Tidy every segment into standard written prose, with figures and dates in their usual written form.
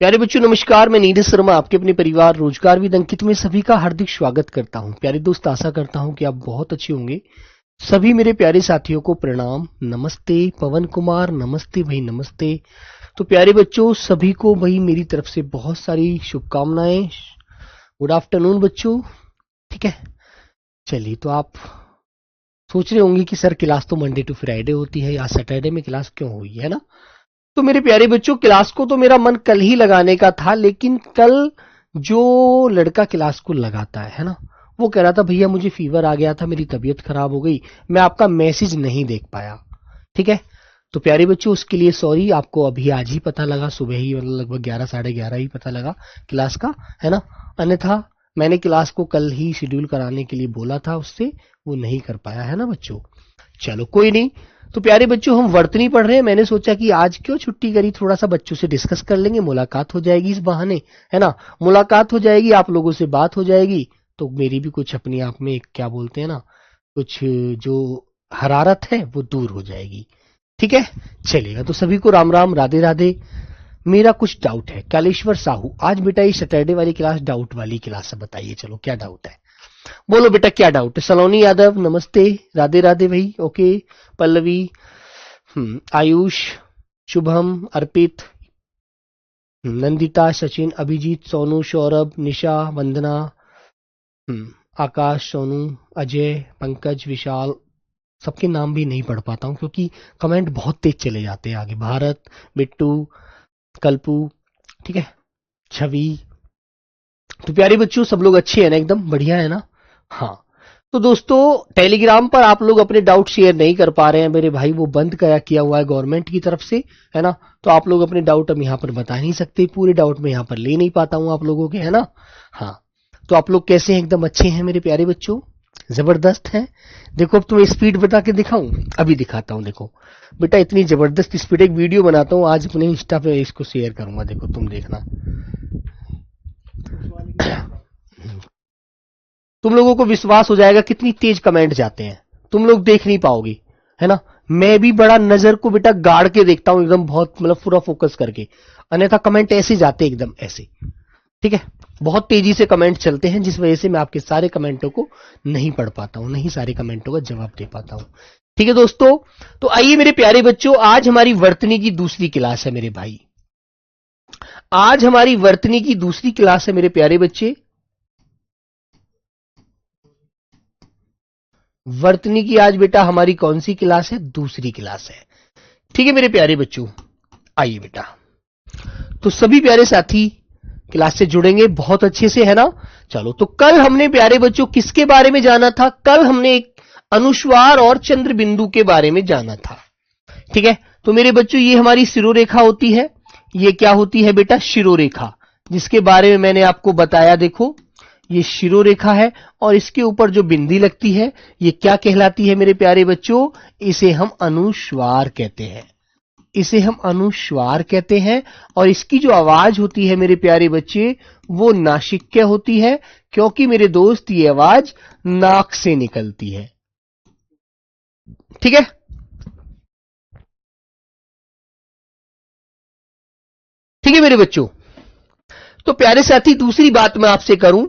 प्यारे बच्चों नमस्कार, मैं नीरज शर्मा आपके अपने परिवार रोजगार विद अंकित में सभी का हार्दिक स्वागत करता हूं। प्यारे दोस्त, आशा करता हूं कि आप बहुत अच्छे होंगे। सभी मेरे प्यारे साथियों को प्रणाम, नमस्ते। पवन कुमार नमस्ते भाई, नमस्ते। तो प्यारे बच्चों सभी को भाई मेरी तरफ से बहुत सारी शुभकामनाएं। गुड आफ्टरनून बच्चों। ठीक है, चलिए। तो आप सोच रहे होंगे कि सर क्लास तो मंडे टू फ्राइडे होती है, या सैटरडे में क्लास क्यों हुई है ना। तो मेरे प्यारे बच्चों, क्लास को तो मेरा मन कल ही लगाने का था, लेकिन कल जो लड़का क्लास को लगाता है ना, वो कह रहा था भैया मुझे फीवर आ गया था, मेरी तबीयत खराब हो गई, मैं आपका मैसेज नहीं देख पाया। ठीक है, तो प्यारे बच्चों उसके लिए सॉरी। आपको अभी आज ही पता लगा, सुबह ही, मतलब लगभग 11 साढ़े 11 ही पता लगा क्लास का, है ना। अन्यथा मैंने क्लास को कल ही शेड्यूल कराने के लिए बोला था उससे, वो नहीं कर पाया, है ना बच्चों। चलो कोई नहीं। तो प्यारे बच्चों हम वर्तनी पढ़ रहे हैं। मैंने सोचा कि आज क्यों छुट्टी करी, थोड़ा सा बच्चों से डिस्कस कर लेंगे, मुलाकात हो जाएगी इस बहाने, है ना। मुलाकात हो जाएगी, आप लोगों से बात हो जाएगी, तो मेरी भी कुछ अपने आप में क्या बोलते हैं ना, कुछ जो हरारत है वो दूर हो जाएगी। ठीक है, चलेगा। तो सभी को राम राम, राधे राधे। मेरा कुछ डाउट है। कैलेश्वर साहू, आज बेटा ये सैटरडे वाली क्लास डाउट वाली क्लास है, बताइए चलो क्या डाउट है। बोलो बेटा क्या डाउट है। सलोनी यादव नमस्ते, राधे राधे भाई। ओके, पल्लवी, आयुष, शुभम, अर्पित, नंदिता, सचिन, अभिजीत, सोनू, सौरभ, निशा, वंदना, आकाश, सोनू, अजय, पंकज, विशाल। सबके नाम भी नहीं पढ़ पाता हूं क्योंकि कमेंट बहुत तेज चले जाते हैं आगे। भारत, बिट्टू, कल्पू, ठीक है, छवि। तो प्यारे बच्चों सब लोग अच्छे हैं ना, एकदम बढ़िया है ना। हाँ, तो दोस्तों टेलीग्राम पर आप लोग अपने डाउट शेयर नहीं कर पा रहे हैं मेरे भाई, वो बंद किया हुआ है गवर्नमेंट की तरफ से, है ना। तो आप लोग अपने डाउट अब यहाँ पर बता नहीं सकते, पूरे डाउट में यहाँ पर ले नहीं पाता हूँ आप लोगों के, है ना। हाँ, तो आप लोग कैसे हैं, एकदम अच्छे हैं मेरे प्यारे बच्चों, जबरदस्त है। देखो अब तुम्हें स्पीड बता के दिखाऊं, अभी दिखाता हूं। देखो बेटा इतनी जबरदस्त स्पीड, एक वीडियो बनाता हूं आज अपने इंस्टा पे, इसको शेयर करूंगा, देखो तुम देखना। तुम लोगों को विश्वास हो जाएगा कितनी तेज कमेंट जाते हैं, तुम लोग देख नहीं पाओगे, है ना। मैं भी बड़ा नजर को बेटा गाड़ के देखता हूं, एकदम बहुत, मतलब पूरा फोकस करके, अन्यथा कमेंट ऐसे जाते एकदम ऐसे। ठीक है, बहुत तेजी से कमेंट चलते हैं, जिस वजह से मैं आपके सारे कमेंटों को नहीं पढ़ पाता हूं, नहीं सारे कमेंटों का जवाब दे पाता हूं। ठीक है दोस्तों, तो आइए मेरे प्यारे बच्चों, आज हमारी वर्तनी की दूसरी क्लास है मेरे भाई। आज हमारी वर्तनी की दूसरी क्लास है मेरे प्यारे बच्चे। वर्तनी की आज बेटा हमारी कौन सी क्लास है, दूसरी क्लास है। ठीक है मेरे प्यारे बच्चों, आइए बेटा। तो सभी प्यारे साथी क्लास से जुड़ेंगे बहुत अच्छे से, है ना। चलो, तो कल हमने प्यारे बच्चों किसके बारे में जाना था, कल हमने एक अनुस्वार और चंद्र बिंदु के बारे में जाना था। ठीक है, तो मेरे बच्चों ये हमारी शिरोरेखा होती है, ये क्या होती है बेटा, शिरोरेखा, जिसके बारे में मैंने आपको बताया। देखो ये शिरोरेखा है, और इसके ऊपर जो बिंदी लगती है ये क्या कहलाती है मेरे प्यारे बच्चों, इसे हम अनुस्वार कहते हैं, इसे हम अनुस्वार कहते हैं। और इसकी जो आवाज होती है मेरे प्यारे बच्चे, वो नासिक्य होती है, क्योंकि मेरे दोस्त ये आवाज नाक से निकलती है। ठीक है, ठीक है मेरे बच्चों। तो प्यारे साथी दूसरी बात मैं आपसे करूं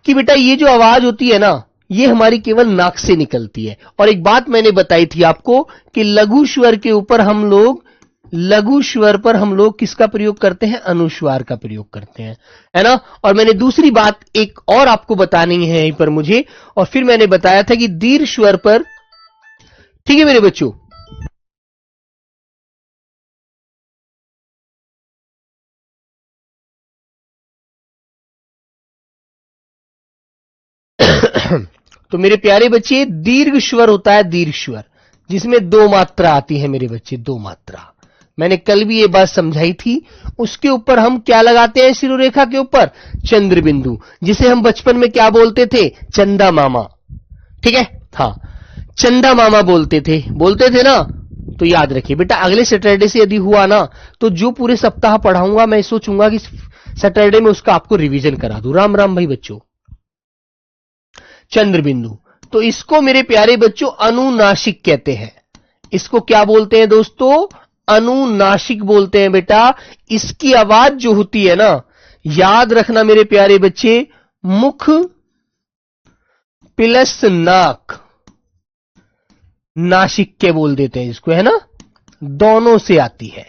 कि बेटा ये जो आवाज होती है ना, ये हमारी केवल नाक से निकलती है। और एक बात मैंने बताई थी आपको कि लघु स्वर के ऊपर हम लोग, लघु स्वर पर हम लोग किसका प्रयोग करते हैं, अनुस्वार का प्रयोग करते हैं, है ना। और मैंने दूसरी बात एक और आपको बतानी है यहीं पर मुझे, और फिर मैंने बताया था कि दीर्घ स्वर पर, ठीक है मेरे बच्चों, तो मेरे प्यारे बच्चे दीर्घ स्वर होता है, दीर्घ स्वर, जिसमें दो मात्रा आती है मेरे बच्चे, दो मात्रा। मैंने कल भी ये बात समझाई थी। उसके ऊपर हम क्या लगाते हैं, शिरोरेखा के ऊपर चंद्र बिंदु, जिसे हम बचपन में क्या बोलते थे, चंदा मामा। ठीक है, हाँ, चंदा मामा बोलते थे ना। तो याद रखिए बेटा, अगले सैटरडे से यदि हुआ ना, तो जो पूरे सप्ताह पढ़ाऊंगा मैं सोचूंगा कि सैटरडे में उसका आपको रिवीजन करा दूं। राम राम भाई बच्चों। चंद्र बिंदु, तो इसको मेरे प्यारे बच्चों अनुनासिक कहते हैं। इसको क्या बोलते हैं दोस्तों, अनुनासिक बोलते हैं बेटा। इसकी आवाज जो होती है ना, याद रखना मेरे प्यारे बच्चे, मुख प्लस नाक, नासिक के बोल देते हैं इसको, है ना, दोनों से आती है।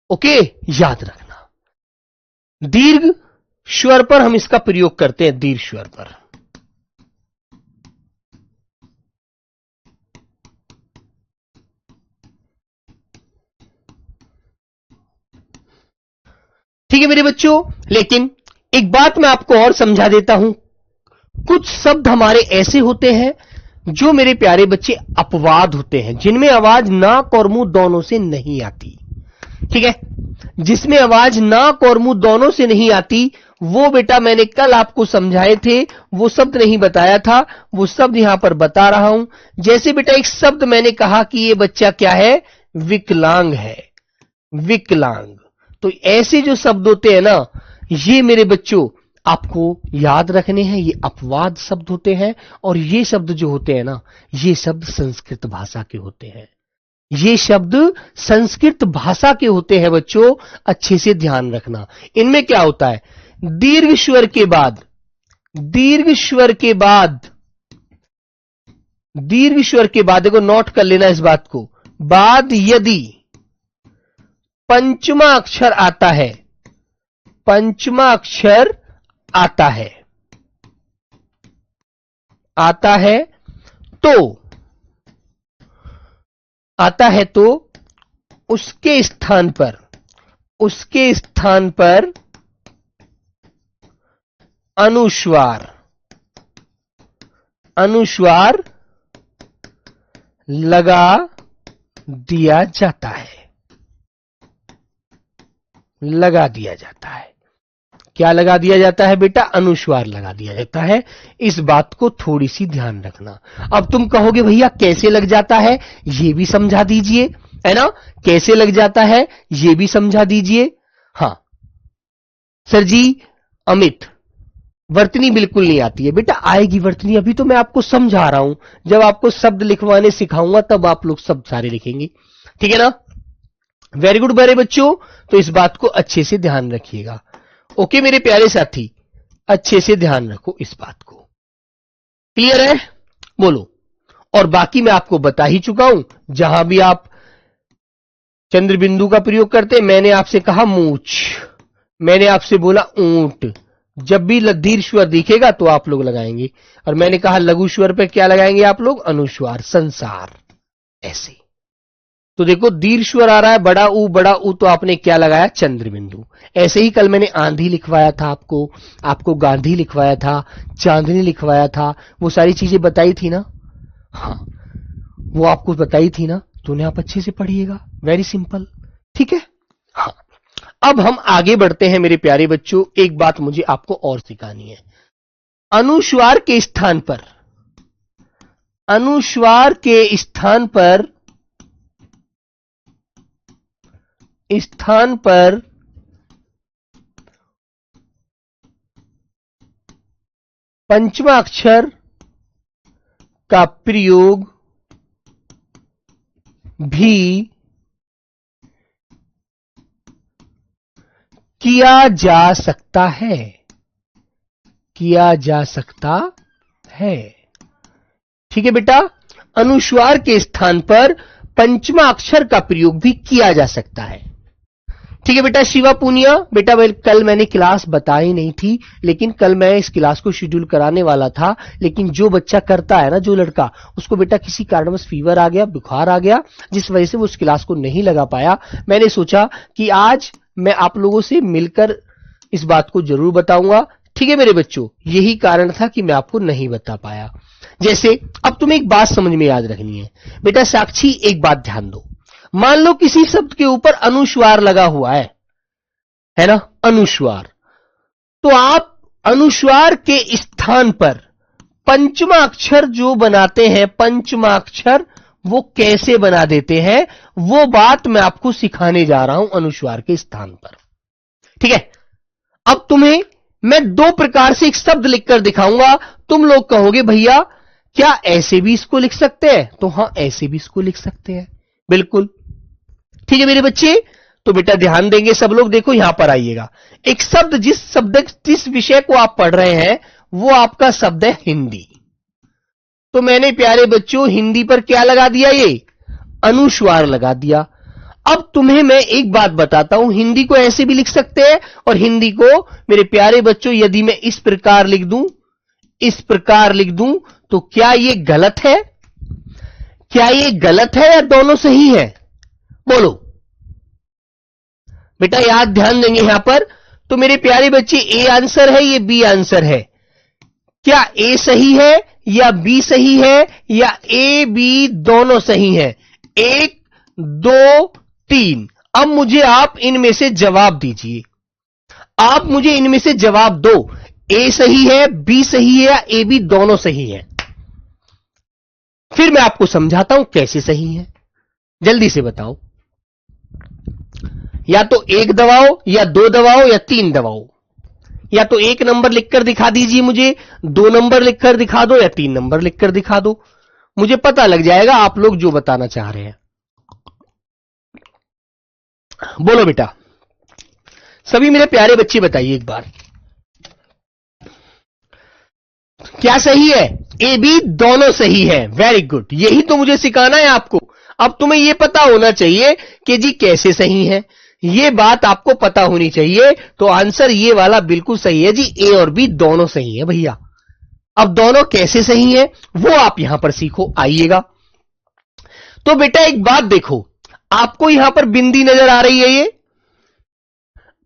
ओके, याद रखना। दीर्घ स्वर पर हम इसका प्रयोग करते हैं, दीर्घ स्वर पर। ठीक है मेरे बच्चों, लेकिन एक बात मैं आपको और समझा देता हूं। कुछ शब्द हमारे ऐसे होते हैं जो मेरे प्यारे बच्चे अपवाद होते हैं, जिनमें आवाज नाक और मुंह दोनों से नहीं आती। ठीक है, जिसमें आवाज नाक और मुंह दोनों से नहीं आती, वो बेटा मैंने कल आपको समझाए थे, वो शब्द नहीं बताया था, वो शब्द यहां पर बता रहा हूं। जैसे बेटा एक शब्द मैंने कहा कि ये बच्चा क्या है, विकलांग है, विकलांग। तो ऐसे जो शब्द होते हैं ना, ये मेरे बच्चों आपको याद रखने हैं, ये अपवाद शब्द होते हैं। और ये शब्द जो होते हैं ना, ये शब्द संस्कृत भाषा के होते हैं, ये शब्द संस्कृत भाषा के होते हैं बच्चों, अच्छे से ध्यान रखना। इनमें क्या होता है, दीर्घ स्वर के बाद, दीर्घ स्वर के बाद, दीर्घ स्वर के बाद, देखो नोट कर लेना इस बात को, बाद यदि पंचमा अक्षर आता है, पंचमा अक्षर आता है, आता है तो, आता है तो उसके स्थान पर, उसके स्थान पर अनुस्वार, अनुस्वार लगा दिया जाता है, लगा दिया जाता है। क्या लगा दिया जाता है बेटा, अनुस्वार लगा दिया जाता है। इस बात को थोड़ी सी ध्यान रखना। अब तुम कहोगे भैया कैसे लग जाता है, ये भी समझा दीजिए, है ना, कैसे लग जाता है ये भी समझा दीजिए। हां सर जी, अमित वर्तनी बिल्कुल नहीं आती है बेटा, आएगी वर्तनी, अभी तो मैं आपको समझा रहा हूं, जब आपको शब्द लिखवाने सिखाऊंगा तब आप लोग शब्द सारे लिखेंगे, ठीक है ना। वेरी गुड मेरे बच्चों, तो इस बात को अच्छे से ध्यान रखिएगा। ओके मेरे प्यारे साथी, अच्छे से ध्यान रखो इस बात को, क्लियर है, बोलो। और बाकी मैं आपको बता ही चुका हूं, जहां भी आप चंद्र बिंदु का प्रयोग करते, मैंने आपसे कहा मूछ, मैंने आपसे बोला ऊंट, जब भी दीर्घ स्वर दिखेगा तो आप लोग लगाएंगे। और मैंने कहा लघु स्वर पे क्या लगाएंगे आप लोग, अनुस्वार, संसार, ऐसे। तो देखो दीर्घ स्वर आ रहा है, बड़ा ऊ, बड़ा ऊ, तो आपने क्या लगाया, चंद्र बिंदु। ऐसे ही कल मैंने आंधी लिखवाया था आपको, आपको गांधी लिखवाया था, चांदनी लिखवाया था, वो सारी चीजें बताई थी ना, हाँ वो आपको बताई थी ना, तो उन्हें आप अच्छे से पढ़िएगा, वेरी सिंपल, ठीक है। हाँ अब हम आगे बढ़ते हैं मेरे प्यारे बच्चों, एक बात मुझे आपको और सिखानी है। अनुस्वार के स्थान पर, अनुस्वार के स्थान पर, स्थान पर पंचमा अक्षर का प्रयोग भी किया जा सकता है, किया जा सकता है, ठीक है बेटा। अनुस्वार के स्थान पर पंचमा अक्षर का प्रयोग भी किया जा सकता है, ठीक है बेटा। शिवा पूनिया बेटा, कल मैंने क्लास बताई नहीं थी, लेकिन कल मैं इस क्लास को शेड्यूल कराने वाला था, लेकिन जो बच्चा करता है ना, जो लड़का, उसको बेटा किसी कारणवश फीवर आ गया, बुखार आ गया, जिस वजह से वो उस क्लास को नहीं लगा पाया। मैंने सोचा कि आज मैं आप लोगों से मिलकर इस बात को जरूर बताऊंगा, ठीक है मेरे बच्चों, यही कारण था कि मैं आपको नहीं बता पाया। जैसे अब तुम्हें एक बात समझ में याद रखनी है बेटा, साक्षी एक बात ध्यान दो, मान लो किसी शब्द के ऊपर अनुस्वार लगा हुआ है ना, अनुस्वार, तो आप अनुस्वार के स्थान पर पंचमा अक्षर जो बनाते हैं, पंचमा अक्षर वो कैसे बना देते हैं, वो बात मैं आपको सिखाने जा रहा हूं अनुस्वार के स्थान पर, ठीक है। अब तुम्हें मैं दो प्रकार से एक शब्द लिखकर दिखाऊंगा, तुम लोग कहोगे भैया क्या ऐसे भी इसको लिख सकते हैं, तो हां ऐसे भी इसको लिख सकते हैं, बिल्कुल। ठीक है मेरे बच्चे, तो बेटा ध्यान देंगे सब लोग। देखो यहां पर आइएगा, एक शब्द, जिस विषय को आप पढ़ रहे हैं वो आपका शब्द है हिंदी। तो मैंने प्यारे बच्चों हिंदी पर क्या लगा दिया, ये अनुस्वार लगा दिया। अब तुम्हें मैं एक बात बताता हूं, हिंदी को ऐसे भी लिख सकते हैं, और हिंदी को मेरे प्यारे बच्चों यदि मैं इस प्रकार लिख दूं, इस प्रकार लिख दूं, तो क्या ये गलत है? क्या ये गलत है या दोनों सही है? बोलो बेटा, याद ध्यान देंगे यहां पर। तो मेरे प्यारे बच्चे ए आंसर है, ये बी आंसर है। क्या ए सही है या बी सही है, या ए बी दोनों सही है? 1 2 3। अब मुझे आप इनमें से जवाब दीजिए, आप मुझे इनमें से जवाब दो, ए सही है, बी सही है, या ए बी दोनों सही है? फिर मैं आपको समझाता हूं कैसे सही है, जल्दी से बताओ। या तो 1 दबाओ, या 2 दबाओ, या 3 दबाओ। या तो 1 नंबर लिखकर दिखा दीजिए मुझे, 2 नंबर लिखकर दिखा दो, या 3 नंबर लिखकर दिखा दो। मुझे पता लग जाएगा आप लोग जो बताना चाह रहे हैं। बोलो बेटा, सभी मेरे प्यारे बच्चे बताइए एक बार, क्या सही है? ए बी दोनों सही है। वेरी गुड, यही तो मुझे सिखाना है आपको। अब तुम्हें यह पता होना चाहिए कि जी कैसे सही है, ये बात आपको पता होनी चाहिए। तो आंसर ये वाला बिल्कुल सही है जी, ए और बी दोनों सही है भैया। अब दोनों कैसे सही है वो आप यहां पर सीखो, आइएगा। तो बेटा एक बात देखो, आपको यहां पर बिंदी नजर आ रही है, ये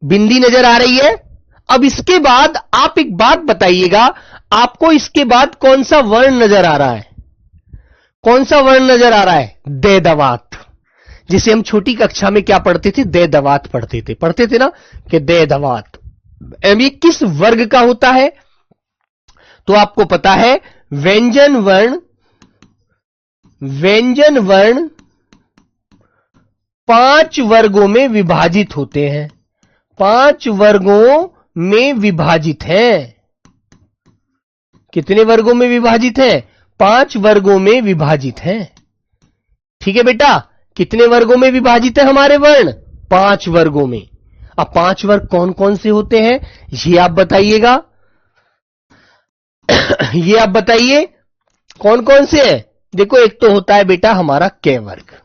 बिंदी नजर आ रही है। अब इसके बाद आप एक बात बताइएगा, आपको इसके बाद कौन सा वर्ण नजर आ रहा है? कौन सा वर्ण नजर आ रहा है? दे दवात। जिसे हम छोटी कक्षा में क्या पढ़ते थे? दे दवात पढ़ते थे ना, कि दे दवात। ये किस वर्ग का होता है? तो आपको पता है व्यंजन वर्ण 5 वर्गों में विभाजित होते हैं। 5 वर्गों में विभाजित हैं। कितने वर्गों में विभाजित हैं? 5 वर्गों में विभाजित हैं। ठीक है बेटा, कितने वर्गों में विभाजित है हमारे वर्ण? 5 वर्गों में। अब 5 वर्ग कौन कौन से होते हैं ये आप बताइएगा। ये आप बताइए कौन कौन से हैं। देखो, एक तो होता है बेटा हमारा क वर्ग,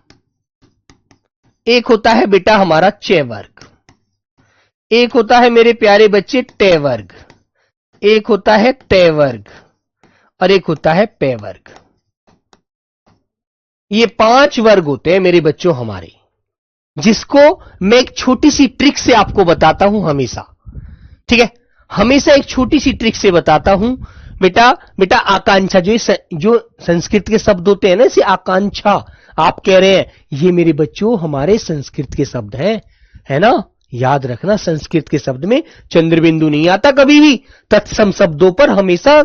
एक होता है बेटा हमारा च वर्ग, एक होता है मेरे प्यारे बच्चे ट वर्ग, एक होता है त वर्ग, और एक होता है प वर्ग। ये 5 वर्ग होते हैं मेरे बच्चों हमारे, जिसको मैं एक छोटी सी ट्रिक से आपको बताता हूं हमेशा। ठीक है, हमेशा एक छोटी सी ट्रिक से बताता हूं। बेटा आकांक्षा, जो संस्कृत के शब्द होते हैं ना, इसे आकांक्षा आप कह रहे हैं, ये मेरे बच्चों हमारे संस्कृत के शब्द हैं, है ना। याद रखना, संस्कृत के शब्द में चंद्रबिंदु नहीं आता कभी भी, तत्सम शब्दों पर हमेशा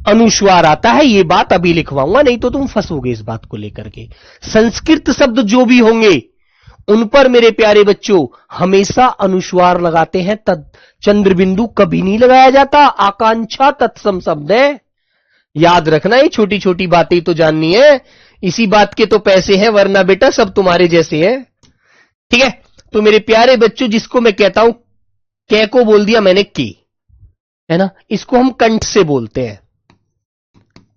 अनुस्वार आता है। ये बात अभी लिखवाऊंगा, नहीं तो तुम फंसोगे इस बात को लेकर के। संस्कृत शब्द जो भी होंगे उन पर मेरे प्यारे बच्चों हमेशा अनुस्वार लगाते हैं, चंद्रबिंदु कभी नहीं लगाया जाता। आकांक्षा तत्सम शब्द है, याद रखना। ये छोटी छोटी बातें तो जाननी है, इसी बात के तो पैसे हैं, वरना बेटा सब तुम्हारे जैसे हैं। ठीक है, तो मेरे प्यारे बच्चों, जिसको मैं कहता हूं कै को बोल दिया मैंने की, है ना, इसको हम कंठ से बोलते हैं,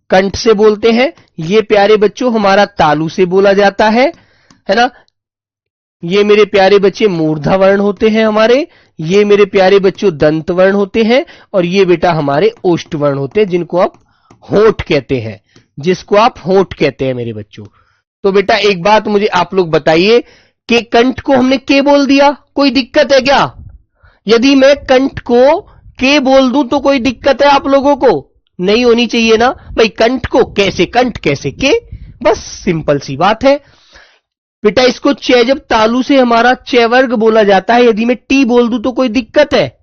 कंठ से बोलते हैं। ये प्यारे बच्चों हमारा तालु से बोला जाता है ना। ये मेरे प्यारे बच्चे मूर्धा वर्ण होते हैं हमारे, ये मेरे प्यारे बच्चों दंत वर्ण होते हैं, और ये बेटा हमारे ओष्ठ वर्ण होते हैं, जिनको आप होंठ कहते हैं, जिसको आप होंठ कहते हैं मेरे बच्चों। तो बेटा एक बात मुझे आप लोग बताइए कि कंठ को हमने के बोल दिया, कोई दिक्कत है क्या? यदि मैं कंठ को के बोल दूं तो कोई दिक्कत है आप लोगों को? नहीं होनी चाहिए ना भाई। कंठ को कैसे कंठ, कैसे के, बस सिंपल सी बात है बेटा। इसको च, जब तालु से हमारा च वर्ग बोला जाता है, यदि मैं टी बोल दूं तो कोई दिक्कत है?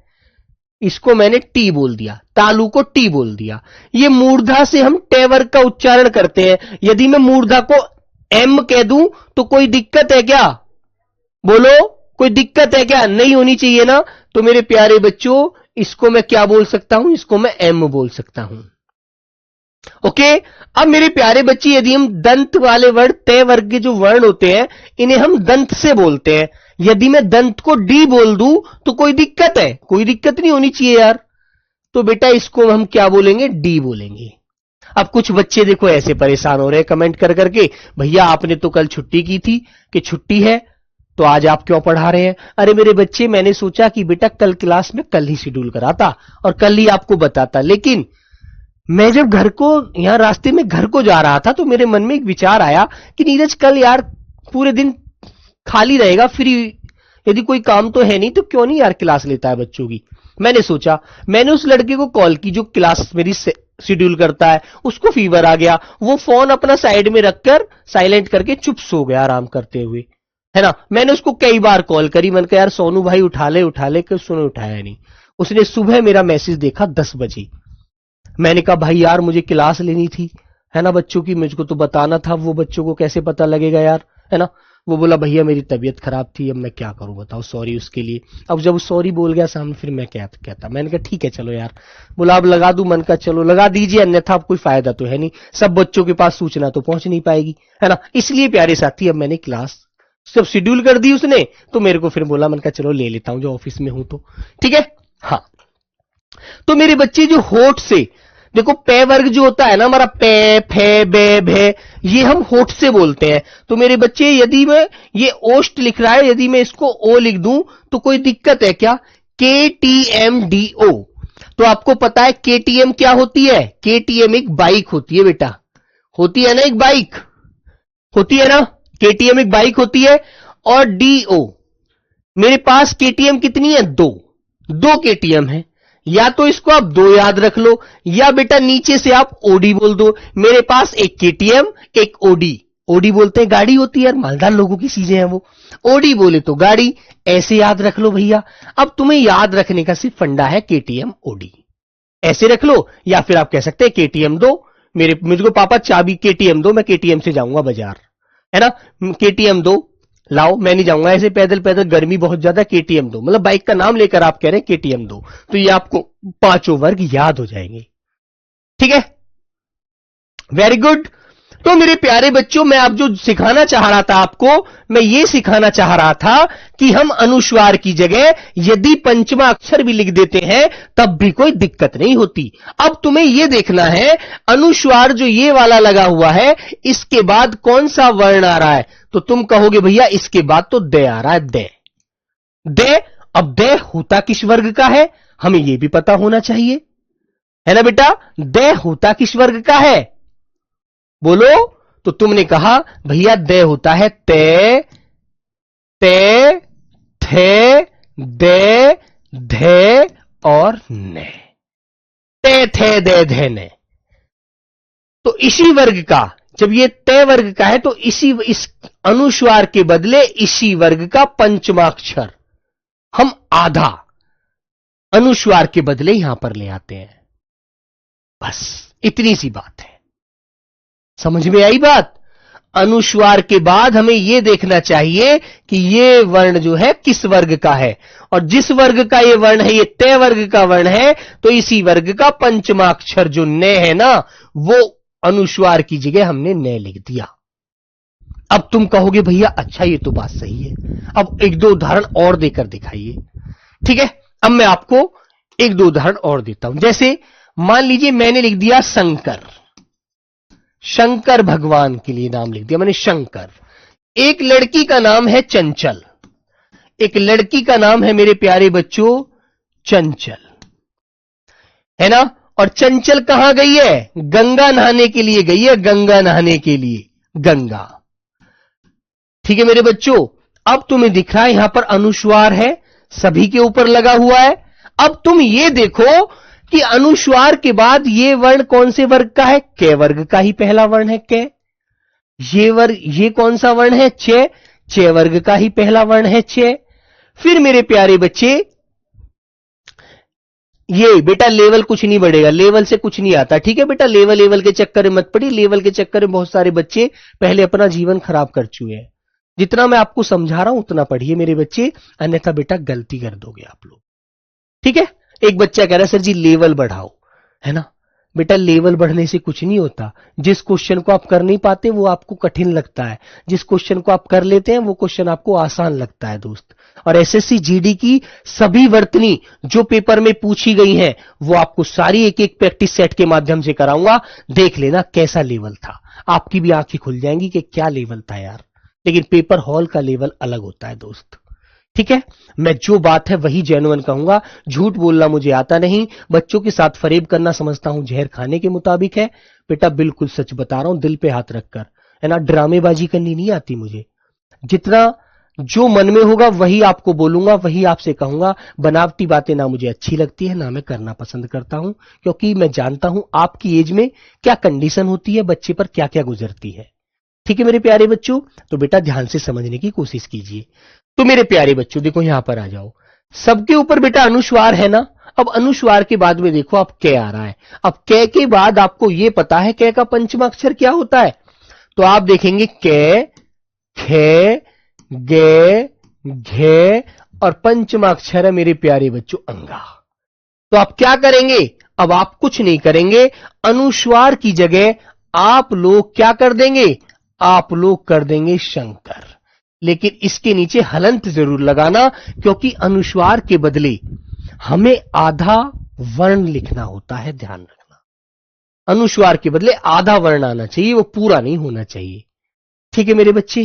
इसको मैंने टी बोल दिया, तालु को टी बोल दिया। ये मूर्धा से हम ट वर्ग का उच्चारण करते हैं, यदि मैं मूर्धा को एम कह दूं तो कोई दिक्कत है क्या? बोलो, कोई दिक्कत है क्या? नहीं होनी चाहिए ना। तो मेरे प्यारे बच्चों, इसको मैं क्या बोल सकता हूं? इसको मैं एम बोल सकता हूं। ओके। अब मेरे प्यारे बच्चे, यदि हम दंत वाले वर्ण, तय वर्ग के जो वर्ण होते हैं, इन्हें हम दंत से बोलते हैं। यदि मैं दंत को डी बोल दूं तो कोई दिक्कत है? कोई दिक्कत नहीं होनी चाहिए यार। तो बेटा इसको हम क्या बोलेंगे? डी बोलेंगे। अब कुछ बच्चे देखो ऐसे परेशान हो रहे हैं कमेंट कर करके, भैया आपने तो कल छुट्टी की थी कि छुट्टी है तो आज आप क्यों पढ़ा रहे हैं? अरे मेरे बच्चे, मैंने सोचा कि बेटा कल क्लास में कल ही शेड्यूल कराता और कल ही आपको बताता, लेकिन मैं जब घर को, यहां रास्ते में घर को जा रहा था तो मेरे मन में एक विचार आया कि नीरज कल यार पूरे दिन खाली रहेगा, फ्री, यदि कोई काम तो है नहीं तो क्यों नहीं यार क्लास लेता है बच्चों की। मैंने सोचा, मैंने उस लड़के को कॉल की जो क्लास मेरी शेड्यूल करता है। उसको फीवर आ गया, वो फोन अपना साइड में रखकर साइलेंट करके चुप सो गया आराम करते हुए, है ना। मैंने उसको कई बार कॉल करी, मैंने कहा यार सोनू भाई उठा ले कि उसने उठाया नहीं। उसने सुबह मेरा मैसेज देखा 10 बजे। मैंने कहा भाई यार मुझे क्लास लेनी थी, है ना, बच्चों की, मुझको तो बताना था, वो बच्चों को कैसे पता लगेगा यार, है ना। वो बोला भैया मेरी तबीयत खराब थी, अब मैं क्या करूं बताओ, सॉरी उसके लिए। अब जब सॉरी बोल गया सामने, फिर मैं क्या कहता। मैंने कहा ठीक है चलो यार। बोला अब लगा दूं? मन का चलो लगा दीजिए, अन्यथा अब कोई फायदा तो है नहीं, सब बच्चों के पास सूचना तो पहुंच नहीं पाएगी, है ना। इसलिए प्यारे साथी अब मैंने क्लास जब शेड्यूल कर दी उसने, तो मेरे को फिर बोला, मन का चलो ले लेता हूं जो ऑफिस में हूं तो, ठीक है। हाँ, तो मेरे बच्चे जो होठ से, देखो पे वर्ग जो होता है ना हमारा, पे, फे, बे, भे, ये हम होठ से बोलते हैं। तो मेरे बच्चे, यदि मैं ये ओष्ट लिख रहा है, यदि मैं इसको ओ लिख दूं तो कोई दिक्कत है क्या? KTMDO। तो आपको पता है KTM क्या होती है? KTM एक बाइक होती है बेटा, होती है ना, एक बाइक होती है ना, KTM एक बाइक होती है। और DO, मेरे पास KTM कितनी है? दो KTM है। या तो इसको आप दो याद रख लो, या बेटा नीचे से आप ओडी बोल दो। मेरे पास एक KTM एक ओडी, ओडी बोलते हैं गाड़ी होती है यार, मालदार लोगों की चीजें हैं वो, ओडी बोले तो गाड़ी, ऐसे याद रख लो भैया। अब तुम्हें याद रखने का सिर्फ फंडा है KTM ओडी, ऐसे रख लो। या फिर आप कह सकते हैं KTM दो, मुझको पापा चाबी KTM दो, मैं KTM से जाऊंगा बाजार, है ना। KTM दो लाओ, मैं नहीं जाऊंगा ऐसे पैदल पैदल, गर्मी बहुत ज्यादा, KTM दो, मतलब बाइक का नाम लेकर आप कह रहे हैं KTM दो। तो ये आपको पांचों वर्ग याद हो जाएंगे, ठीक है, वेरी गुड। तो मेरे प्यारे बच्चों, मैं अब जो सिखाना चाह रहा था आपको, मैं ये सिखाना चाह रहा था कि हम अनुस्वार की जगह यदि पंचमा अक्षर भी लिख देते हैं तब भी कोई दिक्कत नहीं होती। अब तुम्हें यह देखना है, अनुस्वार जो ये वाला लगा हुआ है, इसके बाद कौन सा वर्ण आ रहा है? तो तुम कहोगे भैया इसके बाद तो दे आ रहा है, दे। अब दे होता किस वर्ग का है, हमें यह भी पता होना चाहिए, है ना बेटा। दे होता किस वर्ग का है बोलो? तो तुमने कहा भैया दे होता है ते, थे, दे, धे और ने, ते, थे, दे, धे, ने। तो इसी वर्ग का, जब ये तय वर्ग का है तो इस अनुस्वार के बदले इसी वर्ग का पंचमाक्षर हम आधा अनुस्वार के बदले यहां पर ले आते हैं, बस इतनी सी बात है। समझ में आई बात? अनुस्वार के बाद हमें यह देखना चाहिए कि यह वर्ण जो है किस वर्ग का है, और जिस वर्ग का यह वर्ण है, यह तय वर्ग का वर्ण है, तो इसी वर्ग का पंचमाक्षर जो ने है ना, वो अनुस्वार की जगह हमने ने लिख दिया। अब तुम कहोगे भैया अच्छा ये तो बात सही है, अब एक दो उदाहरण और देकर दिखाइए, ठीक है। अब मैं आपको एक दो उदाहरण और देता हूं। जैसे मान लीजिए मैंने लिख दिया शंकर, शंकर भगवान के लिए नाम लिख दिया मैंने शंकर। एक लड़की का नाम है चंचल, एक लड़की का नाम है मेरे प्यारे बच्चों चंचल, है ना। और चंचल कहां गई है? गंगा नहाने के लिए गई है, गंगा नहाने के लिए, गंगा, ठीक है मेरे बच्चों। अब तुम्हें दिख रहा है यहां पर अनुस्वार है, सभी के ऊपर लगा हुआ है। अब तुम ये देखो कि अनुस्वार के बाद ये वर्ण कौन से वर्ग का है? कै वर्ग का ही पहला वर्ण है कै। ये वर्ग, ये कौन सा वर्ण है? चे, चे वर्ग का ही पहला वर्ण है चे। फिर मेरे प्यारे बच्चे, ये बेटा लेवल कुछ नहीं बढ़ेगा, लेवल से कुछ नहीं आता, ठीक है बेटा। लेवल के चक्कर में मत पड़ी, लेवल के चक्कर में बहुत सारे बच्चे पहले अपना जीवन खराब कर चुके हैं। जितना मैं आपको समझा रहा हूं उतना पढ़िए मेरे बच्चे, अन्यथा बेटा गलती कर दोगे आप लोग, ठीक है। एक बच्चा कह रहा है सर जी लेवल बढ़ाओ, है ना, बेटा लेवल बढ़ने से कुछ नहीं होता। जिस क्वेश्चन को आप कर नहीं पाते वो आपको कठिन लगता है, जिस क्वेश्चन को आप कर लेते हैं वो क्वेश्चन आपको आसान लगता है दोस्त। और एसएससी जीडी की सभी वर्तनी जो पेपर में पूछी गई हैं वो आपको सारी एक एक प्रैक्टिस सेट के माध्यम से कराऊंगा। देख लेना कैसा लेवल था, आपकी भी आंखें खुल जाएंगी कि क्या लेवल था यार। लेकिन पेपर हॉल का लेवल अलग होता है दोस्त, ठीक है। मैं जो बात है वही जेन्युइन कहूंगा, झूठ बोलना मुझे आता नहीं, बच्चों के साथ फरेब करना समझता हूं जहर खाने के मुताबिक है। बेटा बिल्कुल सच बता रहा हूं, दिल पे हाथ रखकर, है ना। ड्रामेबाजी करनी नहीं आती मुझे, जितना जो मन में होगा वही आपको बोलूंगा, वही आपसे कहूंगा। बनावटी बातें ना मुझे अच्छी लगती है ना मैं करना पसंद करता हूं, क्योंकि मैं जानता हूं आपकी एज में क्या कंडीशन होती है, बच्चे पर क्या क्या गुजरती है, ठीक है मेरे प्यारे बच्चों। तो बेटा ध्यान से समझने की कोशिश कीजिए। तो मेरे प्यारे बच्चों देखो यहां पर आ जाओ, सबके ऊपर बेटा अनुस्वार है ना। अब अनुस्वार के बाद में देखो अब कै आ रहा है। अब कै के बाद आपको यह पता है कै का पंचमा अक्षर क्या होता है, तो आप देखेंगे कै, खे, गे, घे और पंचमा अक्षर है मेरे प्यारे बच्चों अंगा। तो आप क्या करेंगे, अब आप कुछ नहीं करेंगे, अनुस्वार की जगह आप लोग क्या कर देंगे, आप लोग कर देंगे शंकर। लेकिन इसके नीचे हलंत जरूर लगाना, क्योंकि अनुस्वार के बदले हमें आधा वर्ण लिखना होता है, ध्यान रखना। अनुस्वार के बदले आधा वर्ण आना चाहिए, वो पूरा नहीं होना चाहिए, ठीक है मेरे बच्चे।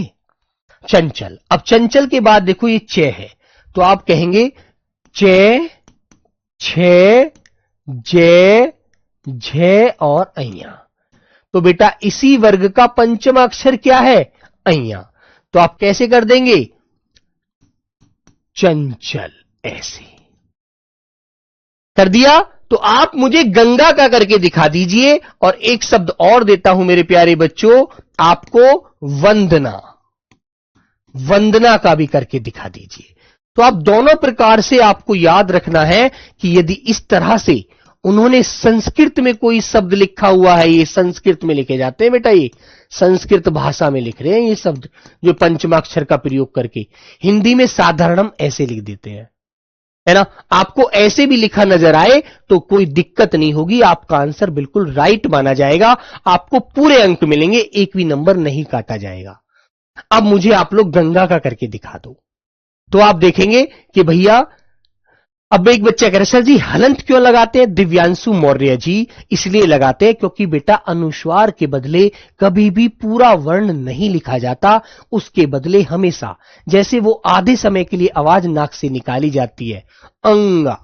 चंचल, अब चंचल के बाद देखो ये चे है, तो आप कहेंगे चे, छे, जे, झे और अइया। तो बेटा इसी वर्ग का पंचम अक्षर क्या है, अइया। तो आप कैसे कर देंगे, चंचल, ऐसे कर दिया। तो आप मुझे गंगा का करके दिखा दीजिए, और एक शब्द और देता हूं मेरे प्यारे बच्चों आपको, वंदना, वंदना का भी करके दिखा दीजिए। तो आप दोनों प्रकार से आपको याद रखना है कि यदि इस तरह से उन्होंने संस्कृत में कोई शब्द लिखा हुआ है, ये संस्कृत में लिखे जाते हैं बेटा, ये संस्कृत भाषा में लिख रहे हैं ये शब्द जो पंचमाक्षर का प्रयोग करके। हिंदी में साधारणम ऐसे लिख देते हैं, है ना। आपको ऐसे भी लिखा नजर आए तो कोई दिक्कत नहीं होगी, आपका आंसर बिल्कुल राइट माना जाएगा, आपको पूरे अंक मिलेंगे, एक भी नंबर नहीं काटा जाएगा। अब मुझे आप लोग गंगा का करके दिखा दो। तो आप देखेंगे कि भैया, अब एक बच्चा कह रहा है सर जी हलंत क्यों लगाते हैं, दिव्यांशु मौर्य जी इसलिए लगाते हैं क्योंकि बेटा अनुस्वार के बदले कभी भी पूरा वर्ण नहीं लिखा जाता, उसके बदले हमेशा जैसे वो आधे समय के लिए आवाज नाक से निकाली जाती है अंगा,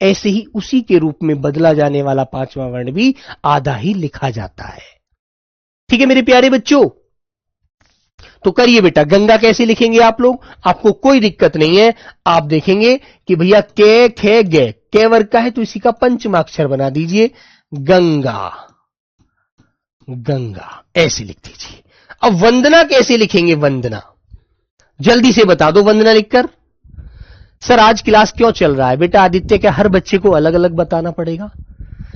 ऐसे ही उसी के रूप में बदला जाने वाला पांचवा वर्ण भी आधा ही लिखा जाता है, ठीक है मेरे प्यारे बच्चों। तो करिए बेटा, गंगा कैसे लिखेंगे आप लोग, आपको कोई दिक्कत नहीं है। आप देखेंगे कि भैया के, खे, गे, के वर्ग का है तो इसी का पंचमा अक्षर बना दीजिए, गंगा, गंगा ऐसे लिख दीजिए। अब वंदना कैसे लिखेंगे, वंदना जल्दी से बता दो वंदना लिखकर। सर आज क्लास क्यों चल रहा है बेटा आदित्य, क्या हर बच्चे को अलग अलग बताना पड़ेगा।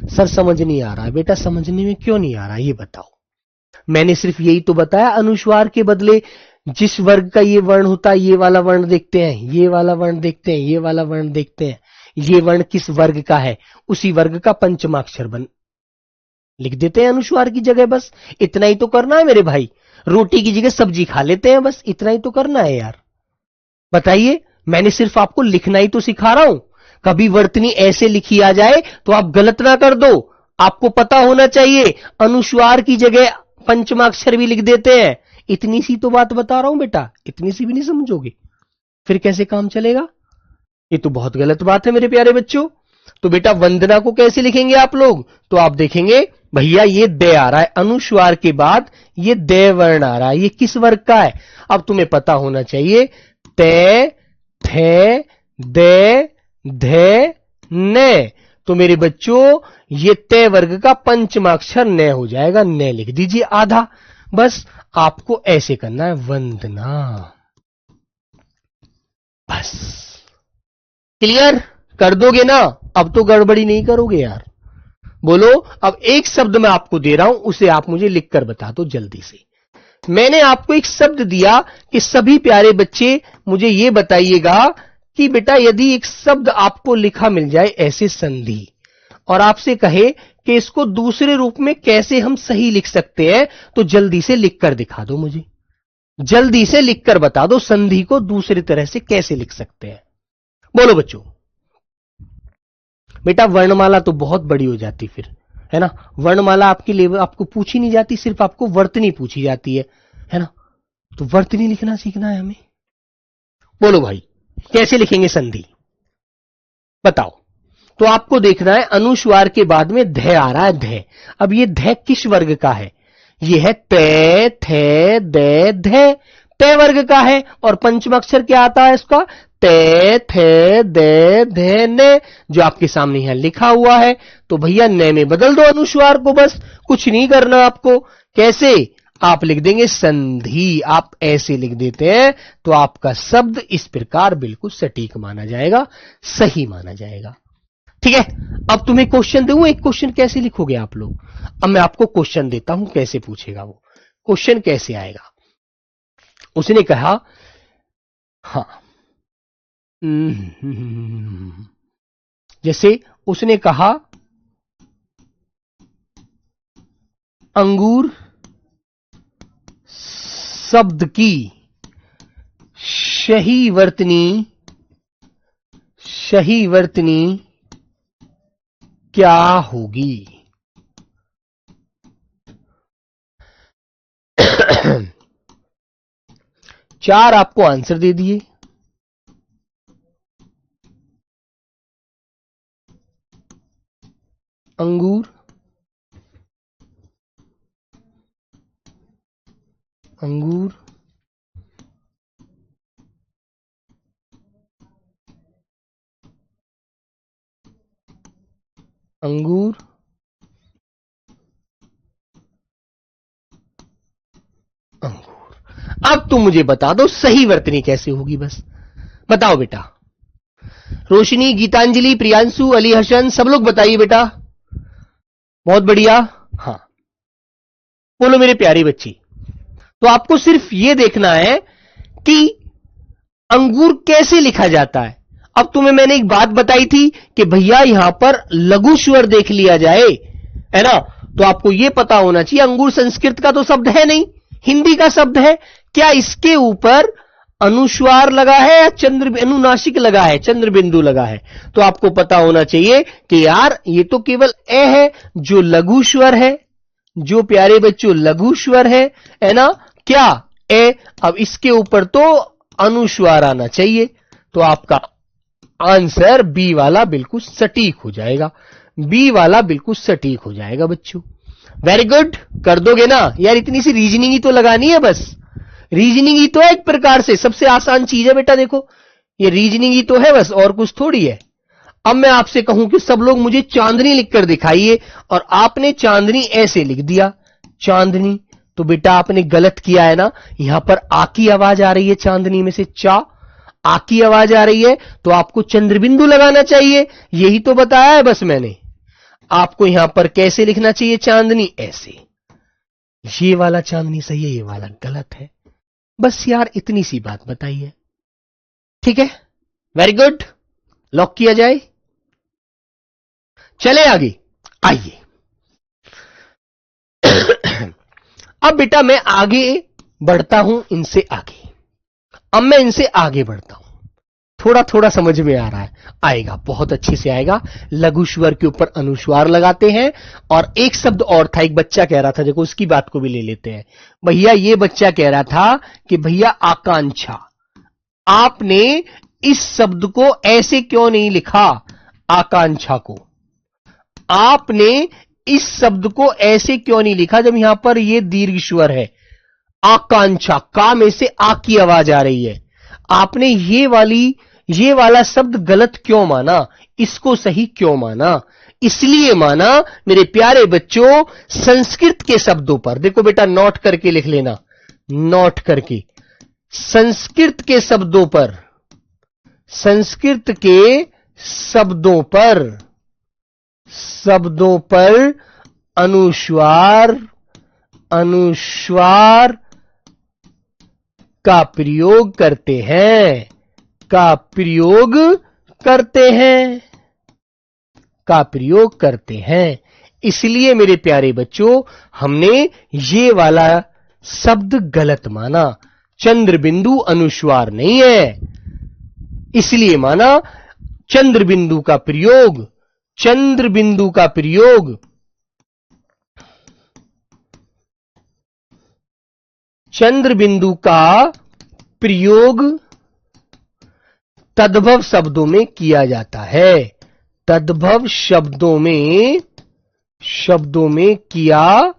सर समझ नहीं आ रहा है बेटा, समझने में क्यों नहीं आ रहा ये बताओ। मैंने सिर्फ यही तो बताया, अनुस्वार के बदले जिस वर्ग का ये वर्ण होता है ये वाला वर्ण देखते हैं, ये वाला वर्ण देखते हैं, ये वाला वर्ण देखते हैं, ये वर्ण किस वर्ग का है उसी वर्ग का पंचमाक्षर बन लिख देते हैं अनुस्वार की जगह। बस इतना ही तो करना है मेरे भाई, रोटी की जगह सब्जी खा लेते हैं, बस इतना ही तो करना है यार। बताइए, मैंने सिर्फ आपको लिखना ही तो सिखा रहा हूं, कभी वर्तनी ऐसे लिखी आ जाए तो आप गलत ना कर दो। आपको पता होना चाहिए अनुस्वार की जगह पंचमाक्षर भी लिख देते हैं, इतनी सी तो बात बता रहा हूं बेटा, इतनी सी भी नहीं समझोगे फिर कैसे काम चलेगा, ये तो बहुत गलत बात है मेरे प्यारे बच्चों। तो बेटा वंदना को कैसे लिखेंगे आप लोग, तो आप देखेंगे भैया ये दे आ रहा है, अनुस्वार के बाद ये दे वर्ण आ रहा है, ये किस वर्ग का है। अब तुम्हें पता होना चाहिए ते, थे, दे, धे, ने। तो मेरे बच्चों ये ते वर्ग का पंचमाक्षर न हो जाएगा, न लिख दीजिए आधा। बस आपको ऐसे करना है वंदना, बस क्लियर कर दोगे ना। अब तो गड़बड़ी नहीं करोगे यार, बोलो। अब एक शब्द मैं आपको दे रहा हूं, उसे आप मुझे लिखकर बता दो जल्दी से। मैंने आपको एक शब्द दिया कि सभी प्यारे बच्चे मुझे यह बताइएगा कि बेटा यदि एक शब्द आपको लिखा मिल जाए ऐसे संधि और आपसे कहे कि इसको दूसरे रूप में कैसे हम सही लिख सकते हैं, तो जल्दी से लिखकर दिखा दो मुझे, जल्दी से लिखकर बता दो संधि को दूसरी तरह से कैसे लिख सकते हैं। बोलो बच्चों। बेटा वर्णमाला तो बहुत बड़ी हो जाती फिर, है ना। वर्णमाला आपके लेवल आपको पूछी नहीं जाती, सिर्फ आपको वर्तनी पूछी जाती है ना। तो वर्तनी लिखना सीखना है हमें। बोलो भाई कैसे लिखेंगे संधि, बताओ। तो आपको देखना है अनुस्वार के बाद में ध आ रहा है, ध। अब ये ध किस वर्ग का है, ये है ते थे दे ध, ते वर्ग का है। और पंचम अक्षर क्या आता है इसका, ते थे दे धे ने, जो आपके सामने यहां लिखा हुआ है। तो भैया ने में बदल दो अनुस्वार को, बस कुछ नहीं करना आपको। कैसे, आप लिख देंगे संधि, आप ऐसे लिख देते हैं तो आपका शब्द इस प्रकार बिल्कुल सटीक माना जाएगा, सही माना जाएगा। ठीक है। अब तुम्हें क्वेश्चन दूं, एक क्वेश्चन कैसे लिखोगे आप लोग। अब मैं आपको क्वेश्चन देता हूं, कैसे पूछेगा वो क्वेश्चन, कैसे आएगा। उसने कहा हां, जैसे उसने कहा अंगूर शब्द की सही वर्तनी क्या होगी। चार आपको आंसर दे दिए। अंगूर अंगूर अब तुम मुझे बता दो सही वर्तनी कैसे होगी, बस बताओ बेटा। रोशनी, गीतांजलि, प्रियांशु, अली हसन, सब लोग बताइए बेटा। बहुत बढ़िया। हाँ बोलो मेरे प्यारे बच्चे। तो आपको सिर्फ यह देखना है कि अंगूर कैसे लिखा जाता है। अब तुम्हें मैंने एक बात बताई थी कि भैया यहां पर लघु स्वर देख लिया जाए, है ना। तो आपको यह पता होना चाहिए अंगूर संस्कृत का तो शब्द है नहीं, हिंदी का शब्द है। क्या इसके ऊपर अनुस्वार लगा है या अनुनासिक लगा है, चंद्र बिंदु लगा है। तो आपको पता होना चाहिए कि यार ये तो केवल ए है जो लघु स्वर है, जो प्यारे बच्चों लघु स्वर है ना। क्या ए, अब इसके ऊपर तो अनुस्वार आना चाहिए। तो आपका आंसर बी वाला बिल्कुल सटीक हो जाएगा, बी वाला बिल्कुल सटीक हो जाएगा बच्चों। वेरी गुड, कर दोगे ना यार। इतनी सी रीजनिंग ही तो लगानी है, बस रीजनिंग ही तो है, एक प्रकार से सबसे आसान चीज है बेटा। देखो ये रीजनिंग ही तो है बस, और कुछ थोड़ी है। अब मैं आपसे कहूं कि सब लोग मुझे चांदनी लिखकर दिखाइए, और आपने चांदनी ऐसे लिख दिया चांदनी, तो बेटा आपने गलत किया है ना। यहां पर आ की आवाज आ रही है, चांदनी में से चा आ की आवाज आ रही है, तो आपको चंद्रबिंदु लगाना चाहिए। यही तो बताया है बस मैंने आपको। यहां पर कैसे लिखना चाहिए चांदनी, ऐसे। ये वाला चांदनी सही है, ये वाला गलत है। बस यार इतनी सी बात बताइए, ठीक है। वेरी गुड, लॉक किया जाए। चले आगे, आइए। अब बेटा मैं आगे बढ़ता हूं, इनसे आगे। अब मैं इनसे आगे बढ़ता हूं, थोड़ा थोड़ा समझ में आ रहा है, आएगा बहुत अच्छे से आएगा। लघु स्वर के ऊपर अनुस्वार लगाते हैं। और एक शब्द और था, एक बच्चा कह रहा था, देखो उसकी बात को भी ले लेते हैं। भैया ये बच्चा कह रहा था कि भैया आकांक्षा, आपने इस शब्द को ऐसे क्यों नहीं लिखा। आकांक्षा को आपने इस शब्द को ऐसे क्यों नहीं लिखा, जब यहां पर ये दीर्घ स्वर है। आकांक्षा, का में से आ की आवाज आ रही है। आपने ये वाला शब्द गलत क्यों माना, इसको सही क्यों माना। इसलिए माना मेरे प्यारे बच्चों, संस्कृत के शब्दों पर देखो बेटा, नोट करके लिख लेना, नोट करके। संस्कृत के शब्दों पर, संस्कृत के शब्दों पर अनुस्वार का प्रयोग करते हैं, का प्रयोग करते हैं। इसलिए मेरे प्यारे बच्चों हमने ये वाला शब्द गलत माना। चंद्र बिंदु अनुस्वार नहीं है, इसलिए माना चंद्र बिंदु का प्रयोग, चंद्र बिंदु का प्रयोग चंद्र बिंदु का प्रयोग तद्भव शब्दों में किया जाता है, तद्भव शब्दों में किया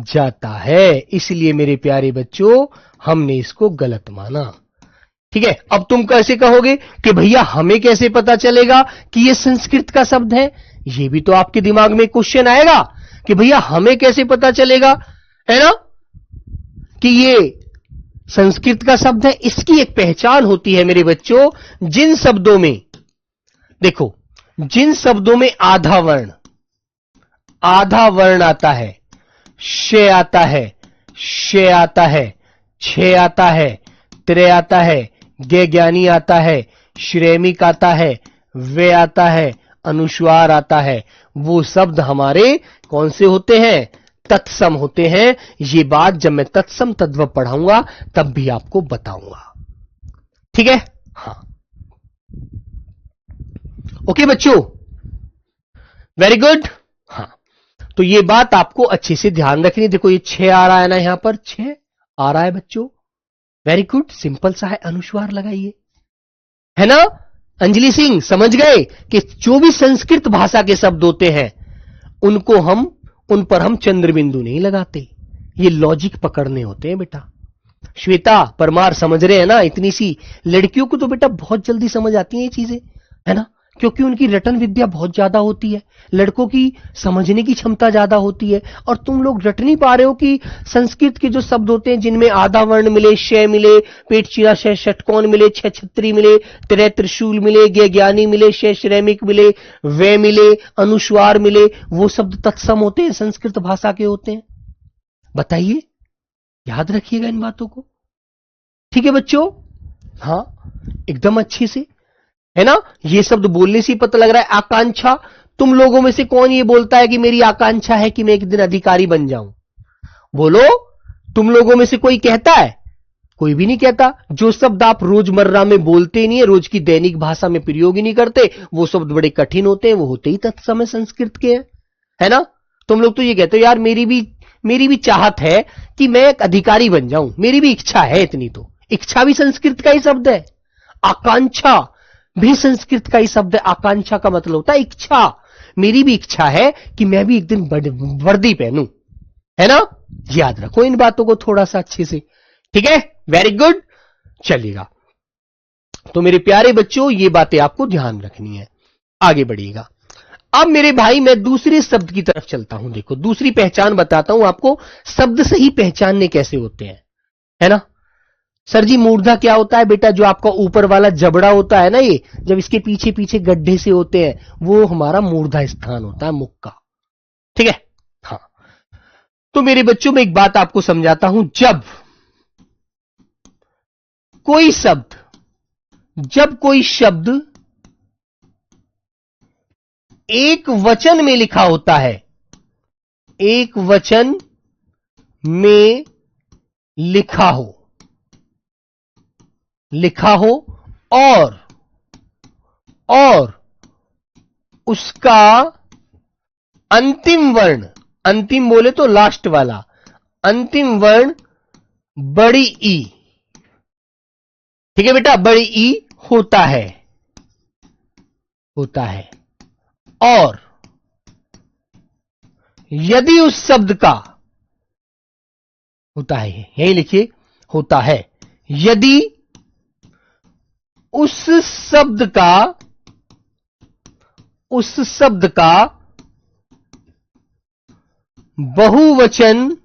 जाता है। इसलिए मेरे प्यारे बच्चों हमने इसको गलत माना। ठीक है, अब तुम कैसे कहोगे कि भैया हमें कैसे पता चलेगा कि यह संस्कृत का शब्द है? यह भी तो आपके दिमाग में क्वेश्चन आएगा कि भैया हमें कैसे पता चलेगा, है ना, कि ये संस्कृत का शब्द है। इसकी एक पहचान होती है मेरे बच्चों, जिन शब्दों में, देखो, जिन शब्दों में आधा वर्ण आता है, श आता है, श आता है, छ आता है, त्र आता है, गे ज्ञानी आता है, श्रेमिक आता है, वे आता है, अनुस्वार आता है, वो शब्द हमारे कौन से होते हैं? तत्सम होते हैं। ये बात जब मैं तत्सम तद्भव पढ़ाऊंगा तब भी आपको बताऊंगा। ठीक है, हां, ओके बच्चों, वेरी गुड। हां, तो ये बात आपको अच्छे से ध्यान रखनी। देखो ये 6 आ रहा है ना, यहां पर 6 आ रहा है बच्चों, वेरी गुड, सिंपल सा है, अनुस्वार लगाइए, है ना। अंजलि सिंह समझ गए कि जो भी संस्कृत भाषा के शब्द होते हैं उन पर हम चंद्र बिंदु नहीं लगाते, ये लॉजिक पकड़ने होते हैं बेटा। श्वेता परमार समझ रहे हैं ना, इतनी सी लड़कियों को तो बेटा बहुत जल्दी समझ आती हैं ये चीजें, है ना, क्योंकि उनकी रटन विद्या बहुत ज्यादा होती है, लड़कों की समझने की क्षमता ज्यादा होती है। और तुम लोग रट नहीं पा रहे हो कि संस्कृत के जो शब्द होते हैं जिनमें आधा वर्ण मिले, श मिले, पेट चिरा श षटकोण मिले, छ छत्री मिले, त्र त्रिशूल मिले, गे ज्ञानी मिले, श श्रैमिक मिले, वे मिले, अनुस्वार मिले, वो शब्द तत्सम होते हैं, संस्कृत भाषा के होते हैं। बताइए, याद रखिएगा इन बातों को। ठीक है बच्चों, हाँ, एकदम अच्छे से, है ना। ये शब्द बोलने से पता लग रहा है। आकांक्षा, तुम लोगों में से कौन ये बोलता है कि मेरी आकांक्षा है कि मैं एक दिन अधिकारी बन जाऊं? बोलो, तुम लोगों में से कोई कहता है? कोई भी नहीं कहता। जो शब्द आप रोजमर्रा में बोलते ही नहीं है, रोज की दैनिक भाषा में प्रयोग ही नहीं करते, वो शब्द बड़े कठिन होते हैं, वो होते ही तत्सम संस्कृत के हैं, है ना। तुम लोग तो ये कहते हो यार मेरी भी चाहत है कि मैं एक अधिकारी बन जाऊं, मेरी भी इच्छा है इतनी। तो इच्छा भी संस्कृत का ही शब्द है, आकांक्षा भी संस्कृत का ही शब्द है। आकांक्षा का मतलब होता है इच्छा। मेरी भी इच्छा है कि मैं भी एक दिन वर्दी पहनूं, है ना। याद रखो इन बातों को थोड़ा सा अच्छे से, ठीक है, वेरी गुड। चलिएगा, तो मेरे प्यारे बच्चों ये बातें आपको ध्यान रखनी है, आगे बढ़िएगा। अब मेरे भाई मैं दूसरे शब्द की तरफ चलता हूं। देखो, दूसरी पहचान बताता हूं आपको, शब्द से ही पहचानने कैसे होते हैं, है ना। सर जी मूर्धा क्या होता है बेटा? जो आपका ऊपर वाला जबड़ा होता है ना, ये जब इसके पीछे पीछे गड्ढे से होते हैं, वो हमारा मूर्धा स्थान होता है, मुख का। ठीक है, हाँ। तो मेरे बच्चों में एक बात आपको समझाता हूं, जब कोई शब्द एक वचन में लिखा होता है, एक वचन में लिखा हो और उसका अंतिम वर्ण, अंतिम बोले तो लास्ट वाला, अंतिम वर्ण बड़ी ई, ठीक है बेटा, बड़ी ई होता है और यदि उस शब्द का होता है, यही लिखिए, होता है, यदि उस शब्द का बहुवचन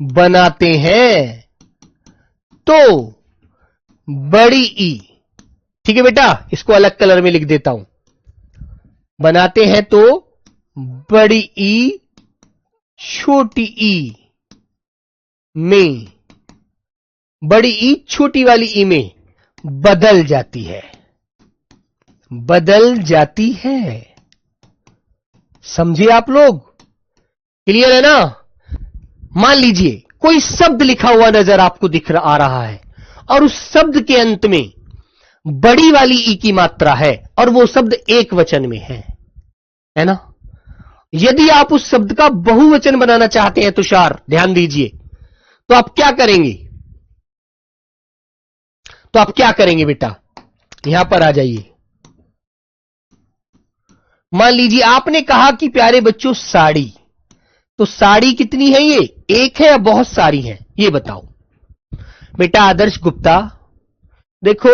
बनाते हैं तो बड़ी ई, ठीक है बेटा, इसको अलग कलर में लिख देता हूं, बनाते हैं तो बड़ी ई छोटी ई में, बड़ी ई छोटी वाली ई में बदल जाती है, समझे आप लोग? क्लियर है ना? मान लीजिए कोई शब्द लिखा हुआ नजर आपको आ रहा है और उस शब्द के अंत में बड़ी वाली ई की मात्रा है और वो शब्द एक वचन में है ना? यदि आप उस शब्द का बहुवचन बनाना चाहते हैं तुषार, ध्यान दीजिए, तो आप क्या करेंगे? बेटा? यहां पर आ जाइए। मान लीजिए आपने कहा कि प्यारे बच्चों साड़ी, तो साड़ी कितनी है? ये एक है या बहुत सारी है? ये बताओ बेटा। आदर्श गुप्ता, देखो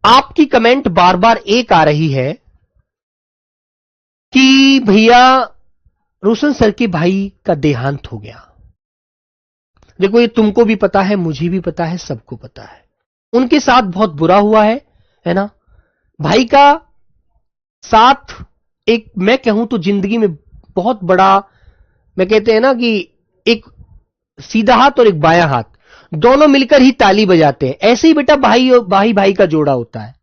आपकी कमेंट बार बार एक आ रही है कि भैया रोशन सर के भाई का देहांत हो गया। देखो ये तुमको भी पता है, मुझे भी पता है, सबको पता है। उनके साथ बहुत बुरा हुआ है ना? भाई का साथ एक, मैं कहूं तो जिंदगी में बहुत बड़ा, मैं कहते हैं ना कि एक सीधा हाथ और एक बायां हाथ, दोनों मिलकर ही ताली बजाते हैं। ऐसे ही बेटा भाई और भाई का जोड़ा होता है।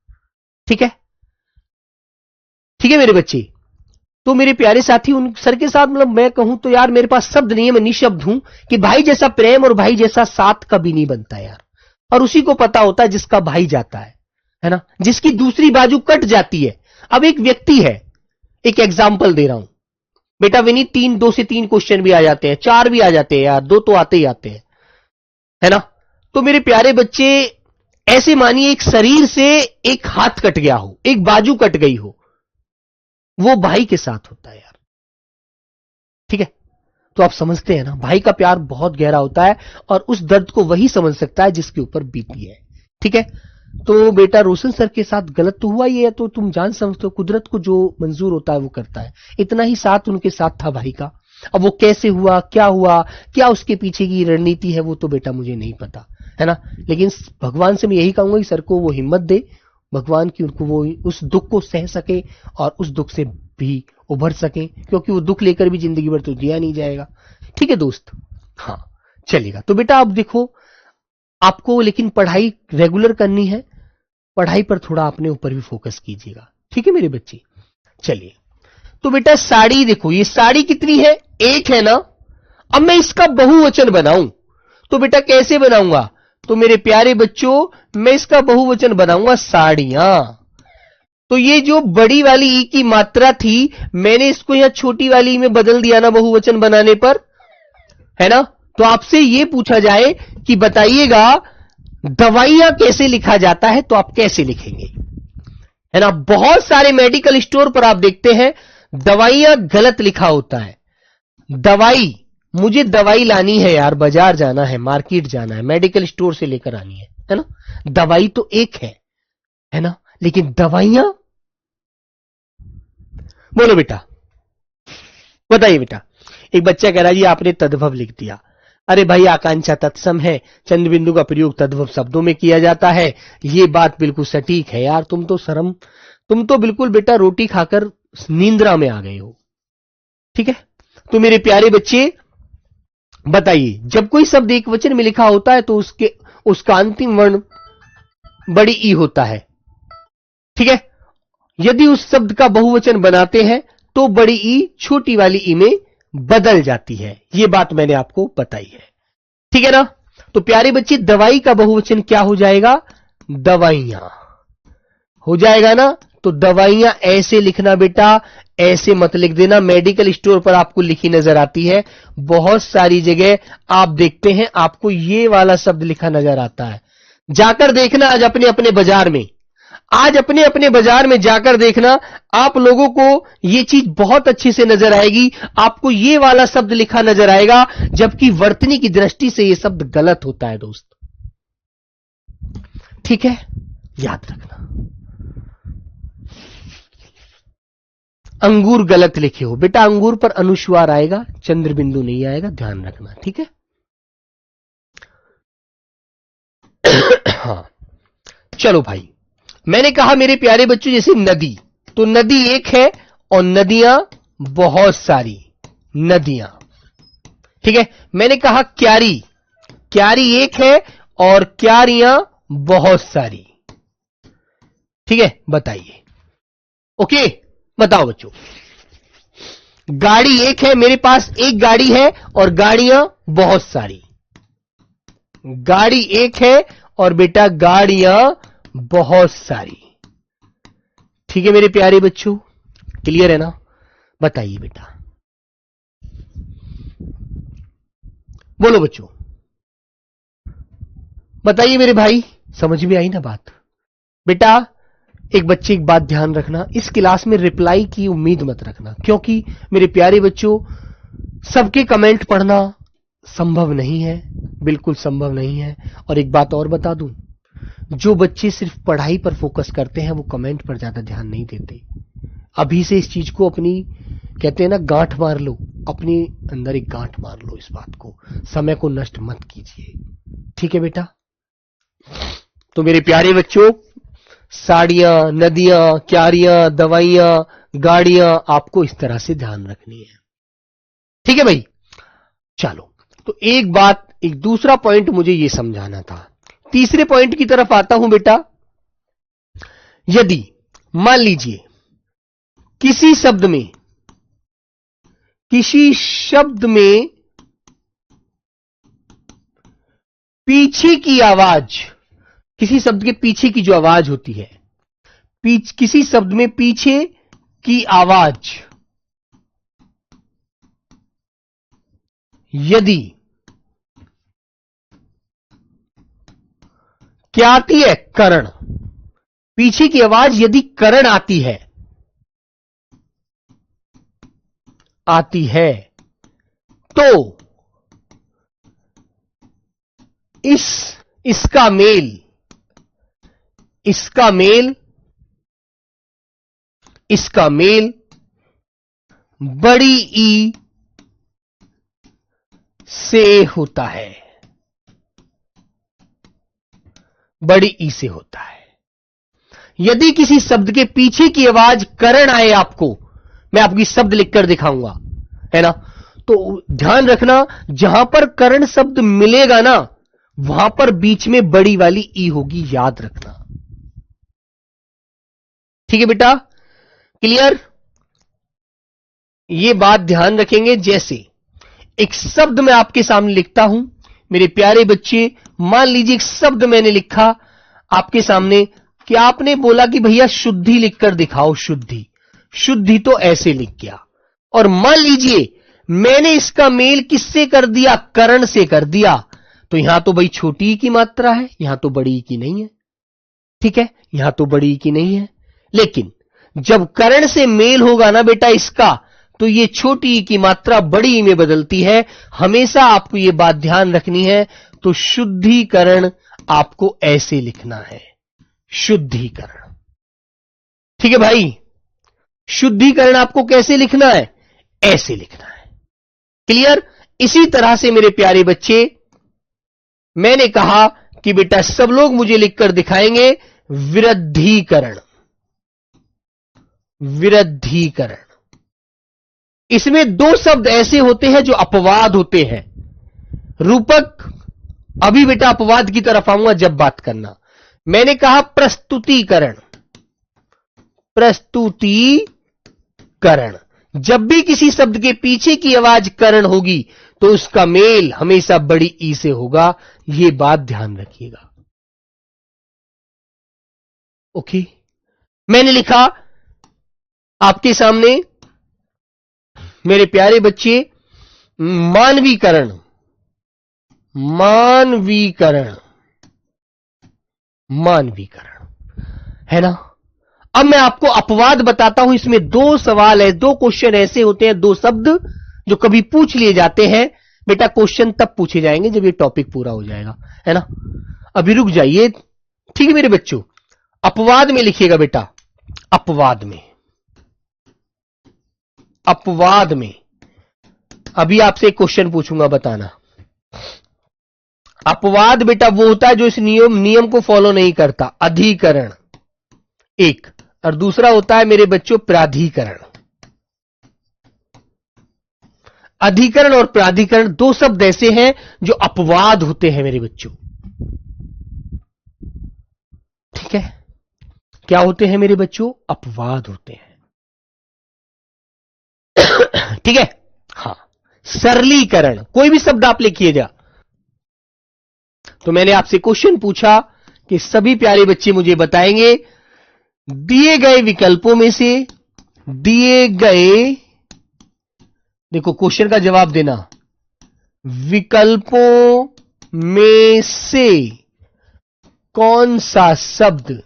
ठीक है मेरे बच्चे। तो मेरे प्यारे साथी, उन सर के साथ मतलब मैं कहूं तो यार मेरे पास शब्द नहीं है, मैं निशब्द हूं कि भाई जैसा प्रेम और भाई जैसा साथ कभी नहीं बनता यार। और उसी को पता होता है जिसका भाई जाता है ना, जिसकी दूसरी बाजू कट जाती है। अब एक व्यक्ति है, एक एग्जाम्पल दे रहा हूं बेटा विनीत, 2 से 3 क्वेश्चन भी आ जाते हैं, 4 भी आ जाते हैं यार, 2 तो आते ही आते हैं, है ना? तो मेरे प्यारे बच्चे, ऐसे मानिए एक शरीर से एक हाथ कट गया हो, एक बाजू कट गई हो, वो भाई के साथ होता है यार। ठीक है, तो आप समझते हैं ना, भाई का प्यार बहुत गहरा होता है और उस दर्द को वही समझ सकता है जिसके ऊपर बीती है। ठीक है, तो बेटा रोशन सर के साथ गलत तो हुआ ही है, तो तुम जान समझते हो कुदरत को जो मंजूर होता है वो करता है। इतना ही साथ उनके साथ था भाई का। अब वो कैसे हुआ, क्या उसके पीछे की रणनीति है, वो तो बेटा मुझे नहीं पता, है ना? लेकिन भगवान से मैं यही कहूंगा कि सर को वो हिम्मत दे भगवान की, उनको वो उस दुख को सह सके और उस दुख से भी उभर सके, क्योंकि वो दुख लेकर भी जिंदगी भर तो जिया नहीं जाएगा। ठीक है दोस्त? हाँ चलेगा। तो बेटा अब देखो, आपको लेकिन पढ़ाई रेगुलर करनी है, पढ़ाई पर थोड़ा अपने ऊपर भी फोकस कीजिएगा। ठीक है मेरे बच्चे? चलिए, तो बेटा साड़ी देखो, ये साड़ी कितनी है? एक है ना? अब मैं इसका बहुवचन बनाऊं तो बेटा कैसे बनाऊंगा? तो मेरे प्यारे बच्चों, मैं इसका बहुवचन बनाऊंगा साड़ियां। तो ये जो बड़ी वाली ई की मात्रा थी, मैंने इसको यहां छोटी वाली ई में बदल दिया ना बहुवचन बनाने पर, है ना? तो आपसे ये पूछा जाए कि बताइएगा दवाइयां कैसे लिखा जाता है, तो आप कैसे लिखेंगे? है ना? बहुत सारे मेडिकल स्टोर पर आप देखते हैं दवाइयां गलत लिखा होता है। मुझे दवाई लानी है यार, बाजार जाना है, मार्केट जाना है, मेडिकल स्टोर से लेकर आनी है ना? दवाई तो एक है ना? लेकिन दवाइयां, बोलो बेटा, बताइए बेटा। एक बच्चा कह रहा है जी आपने तद्भव लिख दिया। अरे भाई, आकांक्षा तत्सम है, चंद्र बिंदु का प्रयोग तद्भव शब्दों में किया जाता है, ये बात बिल्कुल सटीक है यार। तुम तो बिल्कुल बेटा रोटी खाकर नींद्रा में आ गए हो। ठीक है, तो मेरे प्यारे बच्चे बताइए, जब कोई शब्द एक वचन में लिखा होता है तो उसका अंतिम वर्ण बड़ी ई होता है। ठीक है, यदि उस शब्द का बहुवचन बनाते हैं तो बड़ी ई छोटी वाली ई में बदल जाती है। यह बात मैंने आपको बताई है। ठीक है ना? तो प्यारे बच्चे, दवाई का बहुवचन क्या हो जाएगा? दवाइयां हो जाएगा ना? तो दवाइयां ऐसे लिखना बेटा, ऐसे मत लिख देना। मेडिकल स्टोर पर आपको लिखी नजर आती है, बहुत सारी जगह आप देखते हैं आपको ये वाला शब्द लिखा नजर आता है। जाकर देखना आज अपने अपने बाजार में, जाकर देखना, आप लोगों को ये चीज बहुत अच्छी से नजर आएगी। आपको ये वाला शब्द लिखा नजर आएगा, जबकि वर्तनी की दृष्टि से ये शब्द गलत होता है दोस्त। ठीक है, याद रखना। अंगूर गलत लिखे हो बेटा, अंगूर पर अनुस्वार आएगा, चंद्र बिंदु नहीं आएगा, ध्यान रखना। ठीक है? हाँ चलो भाई, मैंने कहा मेरे प्यारे बच्चों, जैसे नदी, तो नदी एक है और नदियां बहुत सारी नदियां। ठीक है, मैंने कहा क्यारी एक है और क्यारियां बहुत सारी। ठीक है, बताइए। ओके, बताओ बच्चों। गाड़ी एक है, मेरे पास एक गाड़ी है और गाड़ियां बहुत सारी। गाड़ी एक है और बेटा गाड़ियां बहुत सारी। ठीक है मेरे प्यारे बच्चों, क्लियर है ना? बताइए बेटा, बोलो बच्चों, बताइए मेरे भाई, समझ में आई ना बात? बेटा एक बच्चे एक बात ध्यान रखना, इस क्लास में रिप्लाई की उम्मीद मत रखना, क्योंकि मेरे प्यारे बच्चों सबके कमेंट पढ़ना संभव नहीं है, बिल्कुल संभव नहीं है। और एक बात और बता दूं, जो बच्चे सिर्फ पढ़ाई पर फोकस करते हैं वो कमेंट पर ज्यादा ध्यान नहीं देते। अभी से इस चीज को अपनी, कहते हैं ना, गांठ मार लो, अपने अंदर एक गांठ मार लो इस बात को, समय को नष्ट मत कीजिए। ठीक है बेटा? तो मेरे प्यारे बच्चों, साड़ियां, नदियां, क्यारियां, दवाइयां, गाड़ियां, आपको इस तरह से ध्यान रखनी है। ठीक है भाई? चलो, तो एक बात, एक दूसरा पॉइंट मुझे यह समझाना था। तीसरे पॉइंट की तरफ आता हूं बेटा। यदि मान लीजिए किसी शब्द में पीछे की आवाज, किसी शब्द के पीछे की जो आवाज होती है, किसी शब्द में पीछे की आवाज यदि क्या आती है? करण। पीछे की आवाज यदि करण आती है तो इसका मेल बड़ी ई से होता है, बड़ी ई से होता है। यदि किसी शब्द के पीछे की आवाज करण आए, आपको मैं आपकी शब्द लिखकर दिखाऊंगा, है ना? तो ध्यान रखना, जहां पर करण शब्द मिलेगा ना, वहां पर बीच में बड़ी वाली ई होगी, याद रखना। ठीक है बेटा? क्लियर? ये बात ध्यान रखेंगे। जैसे एक शब्द मैं आपके सामने लिखता हूं, मेरे प्यारे बच्चे, मान लीजिए एक शब्द मैंने लिखा आपके सामने, कि आपने बोला कि भैया शुद्धि लिखकर दिखाओ। शुद्धि तो ऐसे लिख गया, और मान लीजिए मैंने इसका मेल किससे कर दिया? करण से कर दिया। तो यहां तो भाई छोटी ई की मात्रा है, यहां तो बड़ी ई की नहीं है। ठीक है, यहां तो बड़ी ई की नहीं है, लेकिन जब करण से मेल होगा ना बेटा इसका, तो ये छोटी ई की मात्रा बड़ी ई में बदलती है। हमेशा आपको ये बात ध्यान रखनी है। तो शुद्धिकरण आपको ऐसे लिखना है, शुद्धिकरण। ठीक है भाई? शुद्धिकरण आपको कैसे लिखना है? ऐसे लिखना है। क्लियर? इसी तरह से मेरे प्यारे बच्चे, मैंने कहा कि बेटा सब लोग मुझे लिखकर दिखाएंगे विरुद्धीकरण। विरुद्धीकरण, इसमें दो शब्द ऐसे होते हैं जो अपवाद होते हैं। रूपक, अभी बेटा अपवाद की तरफ आऊंगा जब बात करना। मैंने कहा प्रस्तुतीकरण। प्रस्तुतीकरण, जब भी किसी शब्द के पीछे की आवाज करण होगी तो उसका मेल हमेशा बड़ी ई से होगा। यह बात ध्यान रखिएगा। ओके, मैंने लिखा आपके सामने मेरे प्यारे बच्चे, मानवीकरण। मानवीकरण, मानवीकरण, है ना? अब मैं आपको अपवाद बताता हूं। इसमें दो सवाल है, दो क्वेश्चन ऐसे होते हैं, दो शब्द जो कभी पूछ लिए जाते हैं। बेटा क्वेश्चन तब पूछे जाएंगे जब ये टॉपिक पूरा हो जाएगा, है ना? अभी रुक जाइए। ठीक है मेरे बच्चों? अपवाद में लिखिएगा बेटा, अपवाद में। अपवाद में अभी आपसे एक क्वेश्चन पूछूंगा, बताना। अपवाद बेटा वो होता है जो इस नियम को फॉलो नहीं करता। अधिकरण एक, और दूसरा होता है मेरे बच्चों प्राधिकरण। अधिकरण और प्राधिकरण दो शब्द ऐसे हैं जो अपवाद होते हैं मेरे बच्चों। ठीक है? क्या होते हैं मेरे बच्चों? अपवाद होते हैं। ठीक है। हाँ, सरलीकरण, कोई भी शब्द आप लिखिए जा। तो मैंने आपसे क्वेश्चन पूछा कि सभी प्यारे बच्चे मुझे बताएंगे दिए गए विकल्पों में से, दिए गए, देखो क्वेश्चन का जवाब देना, विकल्पों में से कौन सा शब्द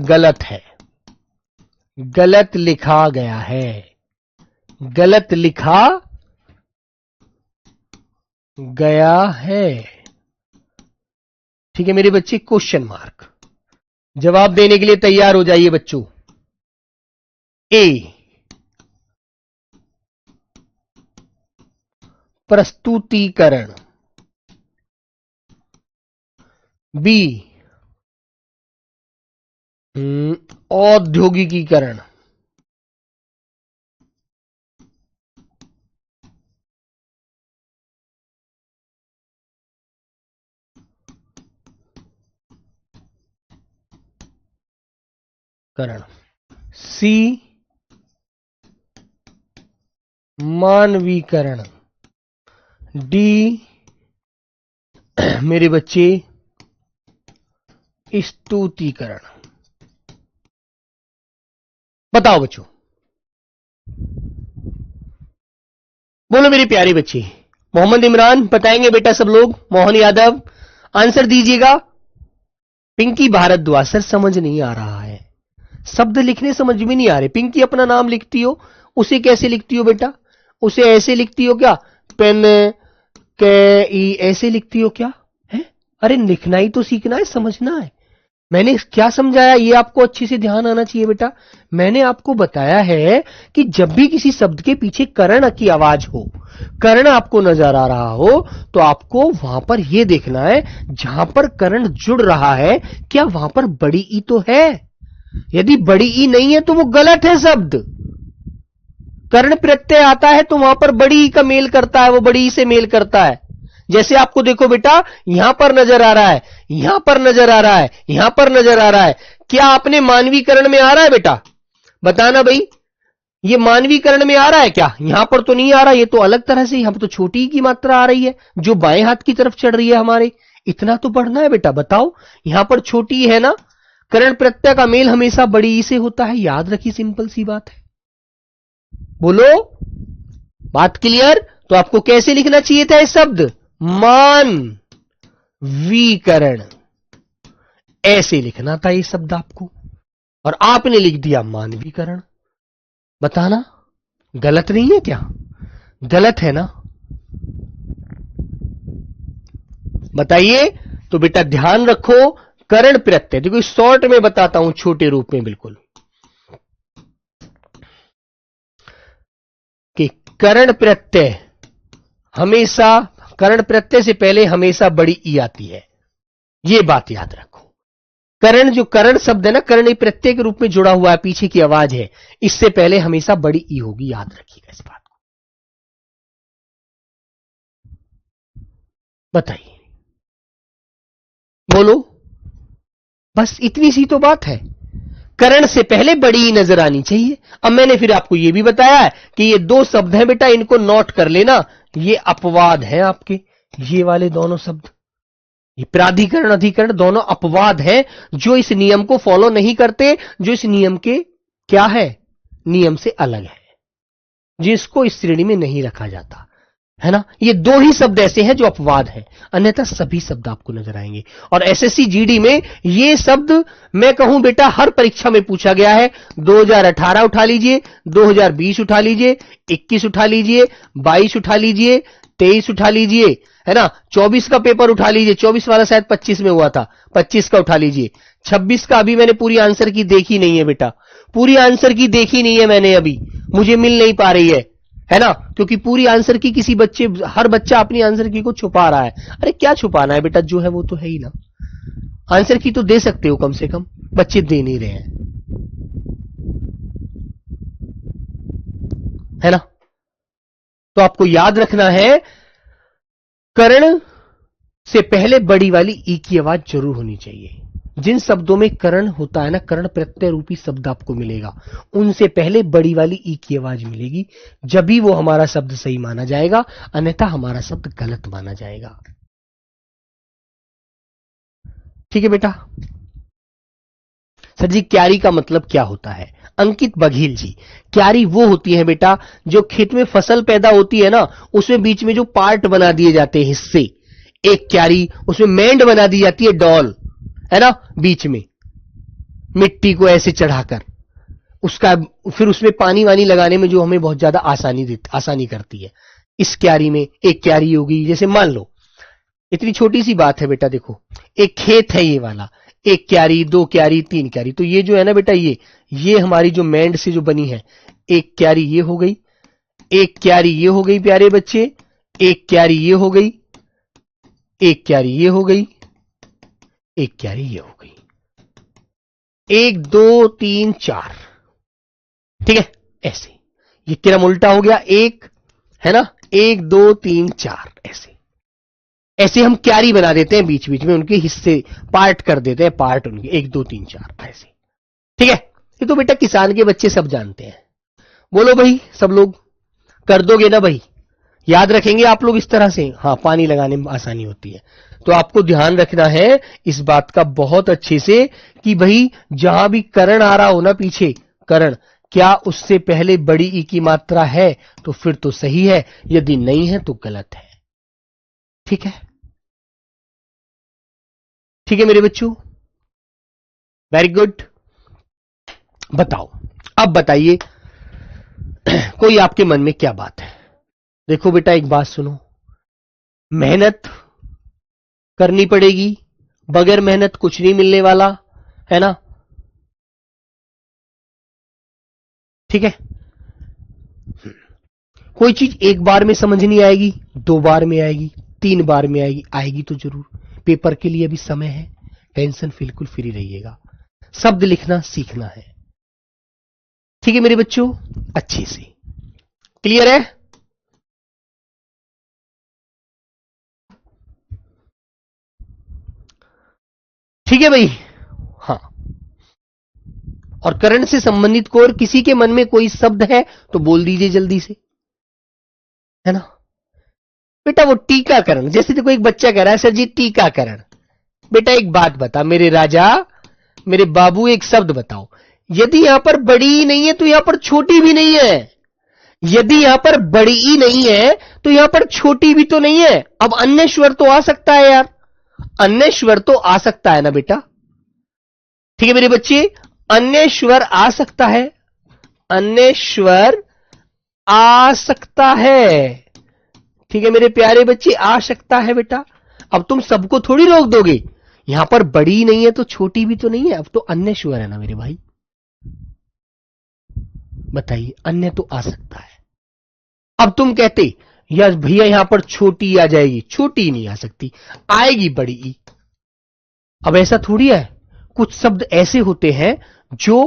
गलत है, गलत लिखा गया है, गलत लिखा गया है। ठीक है मेरे बच्चे, क्वेश्चन मार्क। जवाब देने के लिए तैयार हो जाइए बच्चों। ए, प्रस्तुतिकरण। बी, औद्योगिकीकरण। सी, मानवीकरण। डी मेरे बच्चे, स्तुतिकरण। बताओ बच्चों, बोलो मेरे प्यारे बच्चे। मोहम्मद इमरान बताएंगे बेटा, सब लोग, मोहन यादव आंसर दीजिएगा। पिंकी भारद्वाज, सर समझ नहीं आ रहा है, शब्द लिखने समझ में नहीं आ रहे। पिंकी अपना नाम लिखती हो, उसे कैसे लिखती हो बेटा? उसे ऐसे लिखती हो क्या, पेन के ई ऐसे लिखती हो क्या है? अरे लिखना ही तो सीखना है, समझना है। मैंने क्या समझाया ये आपको अच्छे से ध्यान आना चाहिए बेटा। मैंने आपको बताया है कि जब भी किसी शब्द के पीछे कर्ण की आवाज हो, कर्ण आपको नजर आ रहा हो, तो आपको वहां पर यह देखना है जहां पर कर्ण जुड़ रहा है क्या वहां पर बड़ी ई तो है। यदि बड़ी ई नहीं है तो वो गलत है शब्द। कर्ण प्रत्यय आता है तो वहां पर बड़ी ई का मेल करता है, वो बड़ी ई से मेल करता है। जैसे आपको देखो बेटा, यहां पर नजर आ रहा है, यहां पर नजर आ रहा है, यहां पर नजर आ रहा है, क्या आपने मानवीकरण में आ रहा है बेटा? बताना भाई, ये मानवीकरण में आ रहा है क्या? यहां पर तो नहीं आ रहा, ये तो अलग तरह से, यहां पर तो छोटी की मात्रा आ रही है जो बाएं हाथ की तरफ चढ़ रही है हमारे। इतना तो पढ़ना है बेटा। बताओ, यहां पर छोटी है ना, कर्ण प्रत्यय का मेल हमेशा बड़ी ई से होता है, याद रखिए, सिंपल सी बात है। बोलो, बात क्लियर? तो आपको कैसे लिखना चाहिए था इस शब्द? मानवीकरण, ऐसे लिखना था ये शब्द आपको, और आपने लिख दिया मानवीकरण। बताना गलत नहीं है क्या? गलत है ना? बताइए। तो बेटा ध्यान रखो, कर्ण प्रत्यय, देखो शॉर्ट में बताता हूं, छोटे रूप में बिल्कुल, कि कर्ण प्रत्यय हमेशा, कर्ण प्रत्यय से पहले हमेशा बड़ी ई आती है, यह बात याद रखो। कर्ण, जो कर्ण शब्द है ना, कर्ण प्रत्यय के रूप में जुड़ा हुआ है, पीछे की आवाज है, इससे पहले हमेशा बड़ी ई होगी, याद रखिएगा इस बात को। बताइए, बोलो, बस इतनी सी तो बात है। कर्ण से पहले बड़ी ई नजर आनी चाहिए। अब मैंने फिर आपको यह भी बताया है कि ये दो शब्द हैं बेटा, इनको नोट कर लेना, ये अपवाद हैं आपके, ये वाले दोनों शब्द, ये प्राधिकरण अधिकरण दोनों अपवाद हैं, जो इस नियम को फॉलो नहीं करते, जो इस नियम के क्या है, नियम से अलग है, जिसको इस श्रेणी में नहीं रखा जाता है ना। ये दो ही शब्द ऐसे हैं जो अपवाद हैं, अन्यथा सभी शब्द आपको नजर आएंगे। और एसएससी जीडी में ये शब्द मैं कहूं बेटा हर परीक्षा में पूछा गया है। 2018 उठा लीजिए, 2020 उठा लीजिए, 21 उठा लीजिए, 22 उठा लीजिए, 23 उठा लीजिए, है ना, 24 का पेपर उठा लीजिए, 24 वाला शायद 25 में हुआ था, 25 का उठा लीजिए, 26 का अभी मैंने पूरी आंसर की देखी नहीं है बेटा, पूरी आंसर की देखी नहीं है मैंने, अभी मुझे मिल नहीं पा रही है ना, क्योंकि पूरी आंसर की किसी बच्चे, हर बच्चा अपनी आंसर की को छुपा रहा है। अरे क्या छुपाना है बेटा, जो है वो तो है ही ना। आंसर की तो दे सकते हो कम से कम, बच्चे दे नहीं रहे हैं, है ना। तो आपको याद रखना है, कर्ण से पहले बड़ी वाली ई की आवाज जरूर होनी चाहिए। जिन शब्दों में करण होता है ना, करण प्रत्यय रूपी शब्द आपको मिलेगा, उनसे पहले बड़ी वाली ई की आवाज मिलेगी, जब भी वो हमारा शब्द सही माना जाएगा, अन्यथा हमारा शब्द गलत माना जाएगा। ठीक है बेटा। सर जी क्यारी का मतलब क्या होता है? अंकित बघेल जी, क्यारी वो होती है बेटा जो खेत में फसल पैदा होती है ना, उसमें बीच में जो पार्ट बना दिए जाते हैं, हिस्से, एक क्यारी, उसमें मेंड बना दी जाती है, डॉल है ना, बीच में मिट्टी को ऐसे चढ़ाकर, उसका फिर उसमें पानी वानी लगाने में जो हमें बहुत ज्यादा आसानी करती है। इस क्यारी में एक क्यारी होगी, जैसे मान लो इतनी छोटी सी बात है बेटा, देखो एक खेत है ये वाला, एक क्यारी, दो क्यारी, तीन क्यारी, तो ये जो है ना बेटा, ये हमारी जो मेंड से जो बनी है, एक क्यारी ये हो गई, एक क्यारी ये हो गई प्यारे बच्चे, एक क्यारी ये हो गई, एक क्यारी ये हो गई, एक क्यारी ये हो गई, 1 2 3 4, ठीक है, ऐसे ये क्रम उल्टा हो गया, एक है ना, 1 2 3 4, ऐसे हम क्यारी बना देते हैं, बीच बीच में उनके हिस्से पार्ट कर देते हैं, पार्ट उनके 1 2 3 4 ऐसे। ठीक है, ये तो बेटा किसान के बच्चे सब जानते हैं। बोलो भाई, सब लोग कर दोगे ना भाई? याद रखेंगे आप लोग इस तरह से? हाँ, पानी लगाने में आसानी होती है। तो आपको ध्यान रखना है इस बात का बहुत अच्छे से कि भाई जहां भी करण आ रहा हो ना, पीछे करण, क्या उससे पहले बड़ी ई की मात्रा है तो फिर तो सही है, यदि नहीं है तो गलत है। ठीक है, ठीक है मेरे बच्चों, वेरी गुड। बताओ, अब बताइए कोई आपके मन में क्या बात है? देखो बेटा एक बात सुनो, मेहनत करनी पड़ेगी, बगैर मेहनत कुछ नहीं मिलने वाला है ना, ठीक है। कोई चीज एक बार में समझ नहीं आएगी, 2 बार में आएगी, 3 बार में आएगी, आएगी तो जरूर। पेपर के लिए अभी समय है, टेंशन बिल्कुल फ्री रहिएगा, शब्द लिखना सीखना है। ठीक है मेरे बच्चों, अच्छे से क्लियर है? ठीक है भाई, हाँ। और करंट से संबंधित को और किसी के मन में कोई शब्द है तो बोल दीजिए जल्दी से, है ना बेटा। वो टीकाकरण, जैसे देखो एक बच्चा कह रहा है सर जी टीकाकरण, बेटा एक बात बता मेरे राजा, मेरे बाबू, एक शब्द बताओ, यदि यहां पर बड़ी नहीं है तो यहां पर छोटी भी नहीं है, यदि यहां पर बड़ी ई नहीं है तो यहां पर छोटी भी तो नहीं है। अब अन्य स्वर तो आ सकता है यार, अन्य स्वर तो आ सकता है ना बेटा। ठीक है मेरे बच्चे, अन्य स्वर आ सकता है, अन्य स्वर आ सकता है। ठीक है मेरे प्यारे बच्चे, आ सकता है बेटा। अब तुम सबको थोड़ी रोक दोगे, यहां पर बड़ी नहीं है तो छोटी भी तो नहीं है, अब तो अन्य स्वर है ना मेरे भाई, बताइए, अन्य तो आ सकता है। अब तुम कहते यार भैया यहां पर छोटी आ जाएगी, छोटी नहीं आ सकती, आएगी बड़ी ई। अब ऐसा थोड़ी है, कुछ शब्द ऐसे होते हैं जो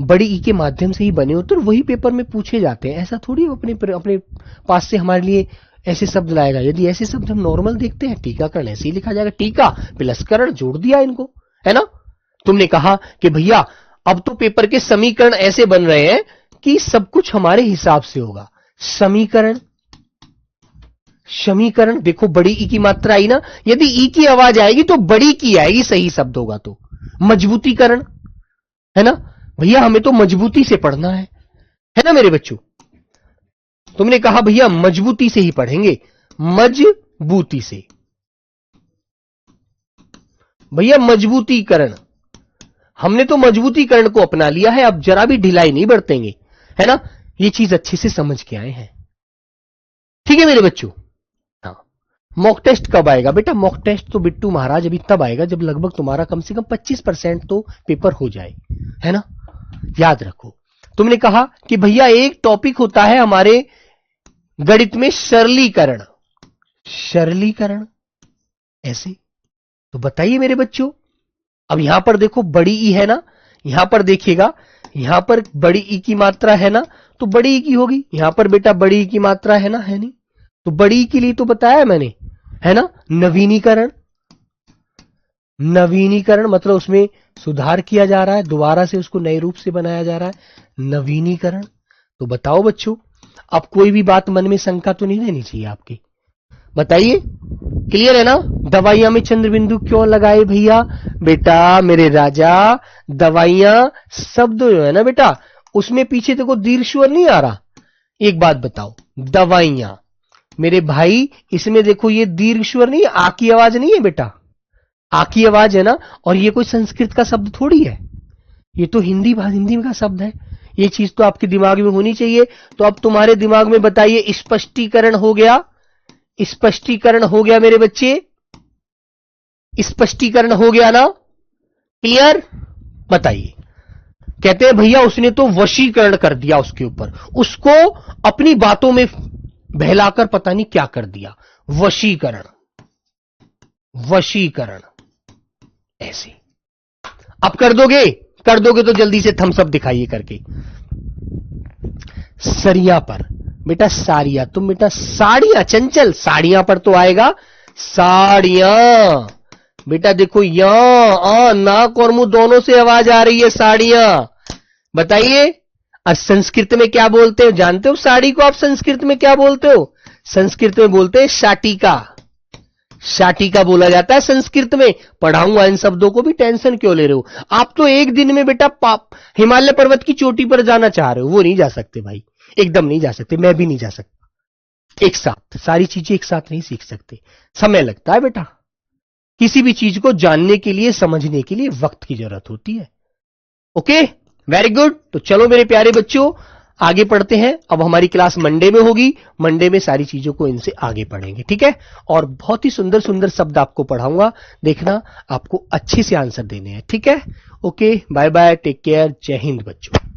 बड़ी ई के माध्यम से ही बने होते और वही पेपर में पूछे जाते हैं। ऐसा थोड़ी अपने पास से हमारे लिए ऐसे शब्द लाएगा। यदि ऐसे शब्द हम नॉर्मल देखते हैं, टीकाकरण ऐसे ही लिखा जाएगा, टीका प्लस करण, जोड़ दिया इनको, है ना। तुमने कहा कि भैया अब तो पेपर के समीकरण ऐसे बन रहे हैं कि सब कुछ हमारे हिसाब से होगा। समीकरण, समीकरण, देखो बड़ी ई की मात्रा आई ना, यदि ई की आवाज आएगी तो बड़ी की आएगी, सही शब्द होगा तो। मजबूतीकरण, है ना भैया, हमें तो मजबूती से पढ़ना है ना मेरे बच्चों। तुमने कहा भैया मजबूती से ही पढ़ेंगे, मजबूती से, भैया मजबूतीकरण, हमने तो मजबूतीकरण को अपना लिया है, अब जरा भी ढिलाई नहीं बरतेंगे, है ना। ये चीज अच्छे से समझ के आए हैं, ठीक है मेरे बच्चों। हाँ, मॉक टेस्ट कब आएगा बेटा? मॉक टेस्ट तो बिट्टू महाराज अभी तब आएगा जब लगभग तुम्हारा कम से कम 25% तो पेपर हो जाए, है ना। याद रखो, तुमने कहा कि भैया एक टॉपिक होता है हमारे गणित में सरलीकरण, सरलीकरण ऐसे, तो बताइए मेरे बच्चों। अब यहां पर देखो बड़ी ई है ना, यहां पर देखिएगा, यहां पर बड़ी ई की मात्रा है ना, तो बड़ी ई की होगी। यहां पर बेटा बड़ी ई की मात्रा है ना, है नहीं, तो बड़ी ई के लिए तो बताया मैंने, है ना, नवीनीकरण, नवीनीकरण मतलब उसमें सुधार किया जा रहा है, दोबारा से उसको नए रूप से बनाया जा रहा है, नवीनीकरण। तो बताओ बच्चों, अब कोई भी बात मन में शंका तो नहीं रहनी चाहिए आपकी, बताइए। क्लियर है ना? दवाइयां में चंद्र बिंदु क्यों लगाए भैया? बेटा मेरे राजा, दवाइयां शब्द जो है ना बेटा, उसमें पीछे देखो दीर्घ स्वर नहीं आ रहा। एक बात बताओ, दवाइयां मेरे भाई, इसमें देखो ये दीर्घ स्वर नहीं, आ की आवाज नहीं है बेटा, आ की आवाज है ना। और ये कोई संस्कृत का शब्द थोड़ी है, ये तो हिंदी का शब्द है। ये चीज तो आपके दिमाग में होनी चाहिए। तो अब तुम्हारे दिमाग में बताइए, स्पष्टीकरण हो गया, स्पष्टीकरण हो गया मेरे बच्चे, स्पष्टीकरण हो गया ना? क्लियर? बताइए। कहते हैं भैया उसने तो वशीकरण कर दिया उसके ऊपर, उसको अपनी बातों में बहलाकर पता नहीं क्या कर दिया। वशीकरण, वशीकरण ऐसे। अब कर दोगे? कर दोगे तो जल्दी से थम्स अप दिखाइए करके। सरिया पर बेटा, साड़ियां, तुम बेटा साड़ियां, चंचल साड़ियां पर तो आएगा, साड़ियां बेटा। देखो यहां नाक और मुंह दोनों से आवाज आ रही है, साड़ियां। बताइए, और संस्कृत में क्या बोलते हो? जानते हो साड़ी को आप संस्कृत में क्या बोलते हो? संस्कृत में बोलते हैं शाटिका, शाटिका बोला जाता है संस्कृत में। पढ़ाऊंगा इन शब्दों को भी, टेंशन क्यों ले रहे हो? आप तो एक दिन में बेटा हिमालय पर्वत की चोटी पर जाना चाह रहे हो, वो नहीं जा सकते भाई, एकदम नहीं जा सकते, मैं भी नहीं जा सकता। एक साथ सारी चीजें एक साथ नहीं सीख सकते, समय लगता है बेटा। किसी भी चीज को जानने के लिए, समझने के लिए वक्त की जरूरत होती है। Okay, very good. तो चलो मेरे प्यारे बच्चों, आगे पढ़ते हैं। अब हमारी क्लास मंडे में होगी, मंडे में सारी चीजों को इनसे आगे पढ़ेंगे, ठीक है? और बहुत ही सुंदर सुंदर शब्द आपको पढ़ाऊंगा, देखना आपको अच्छे से आंसर देने हैं, ठीक है? Okay, bye bye, take care, जय हिंद बच्चों।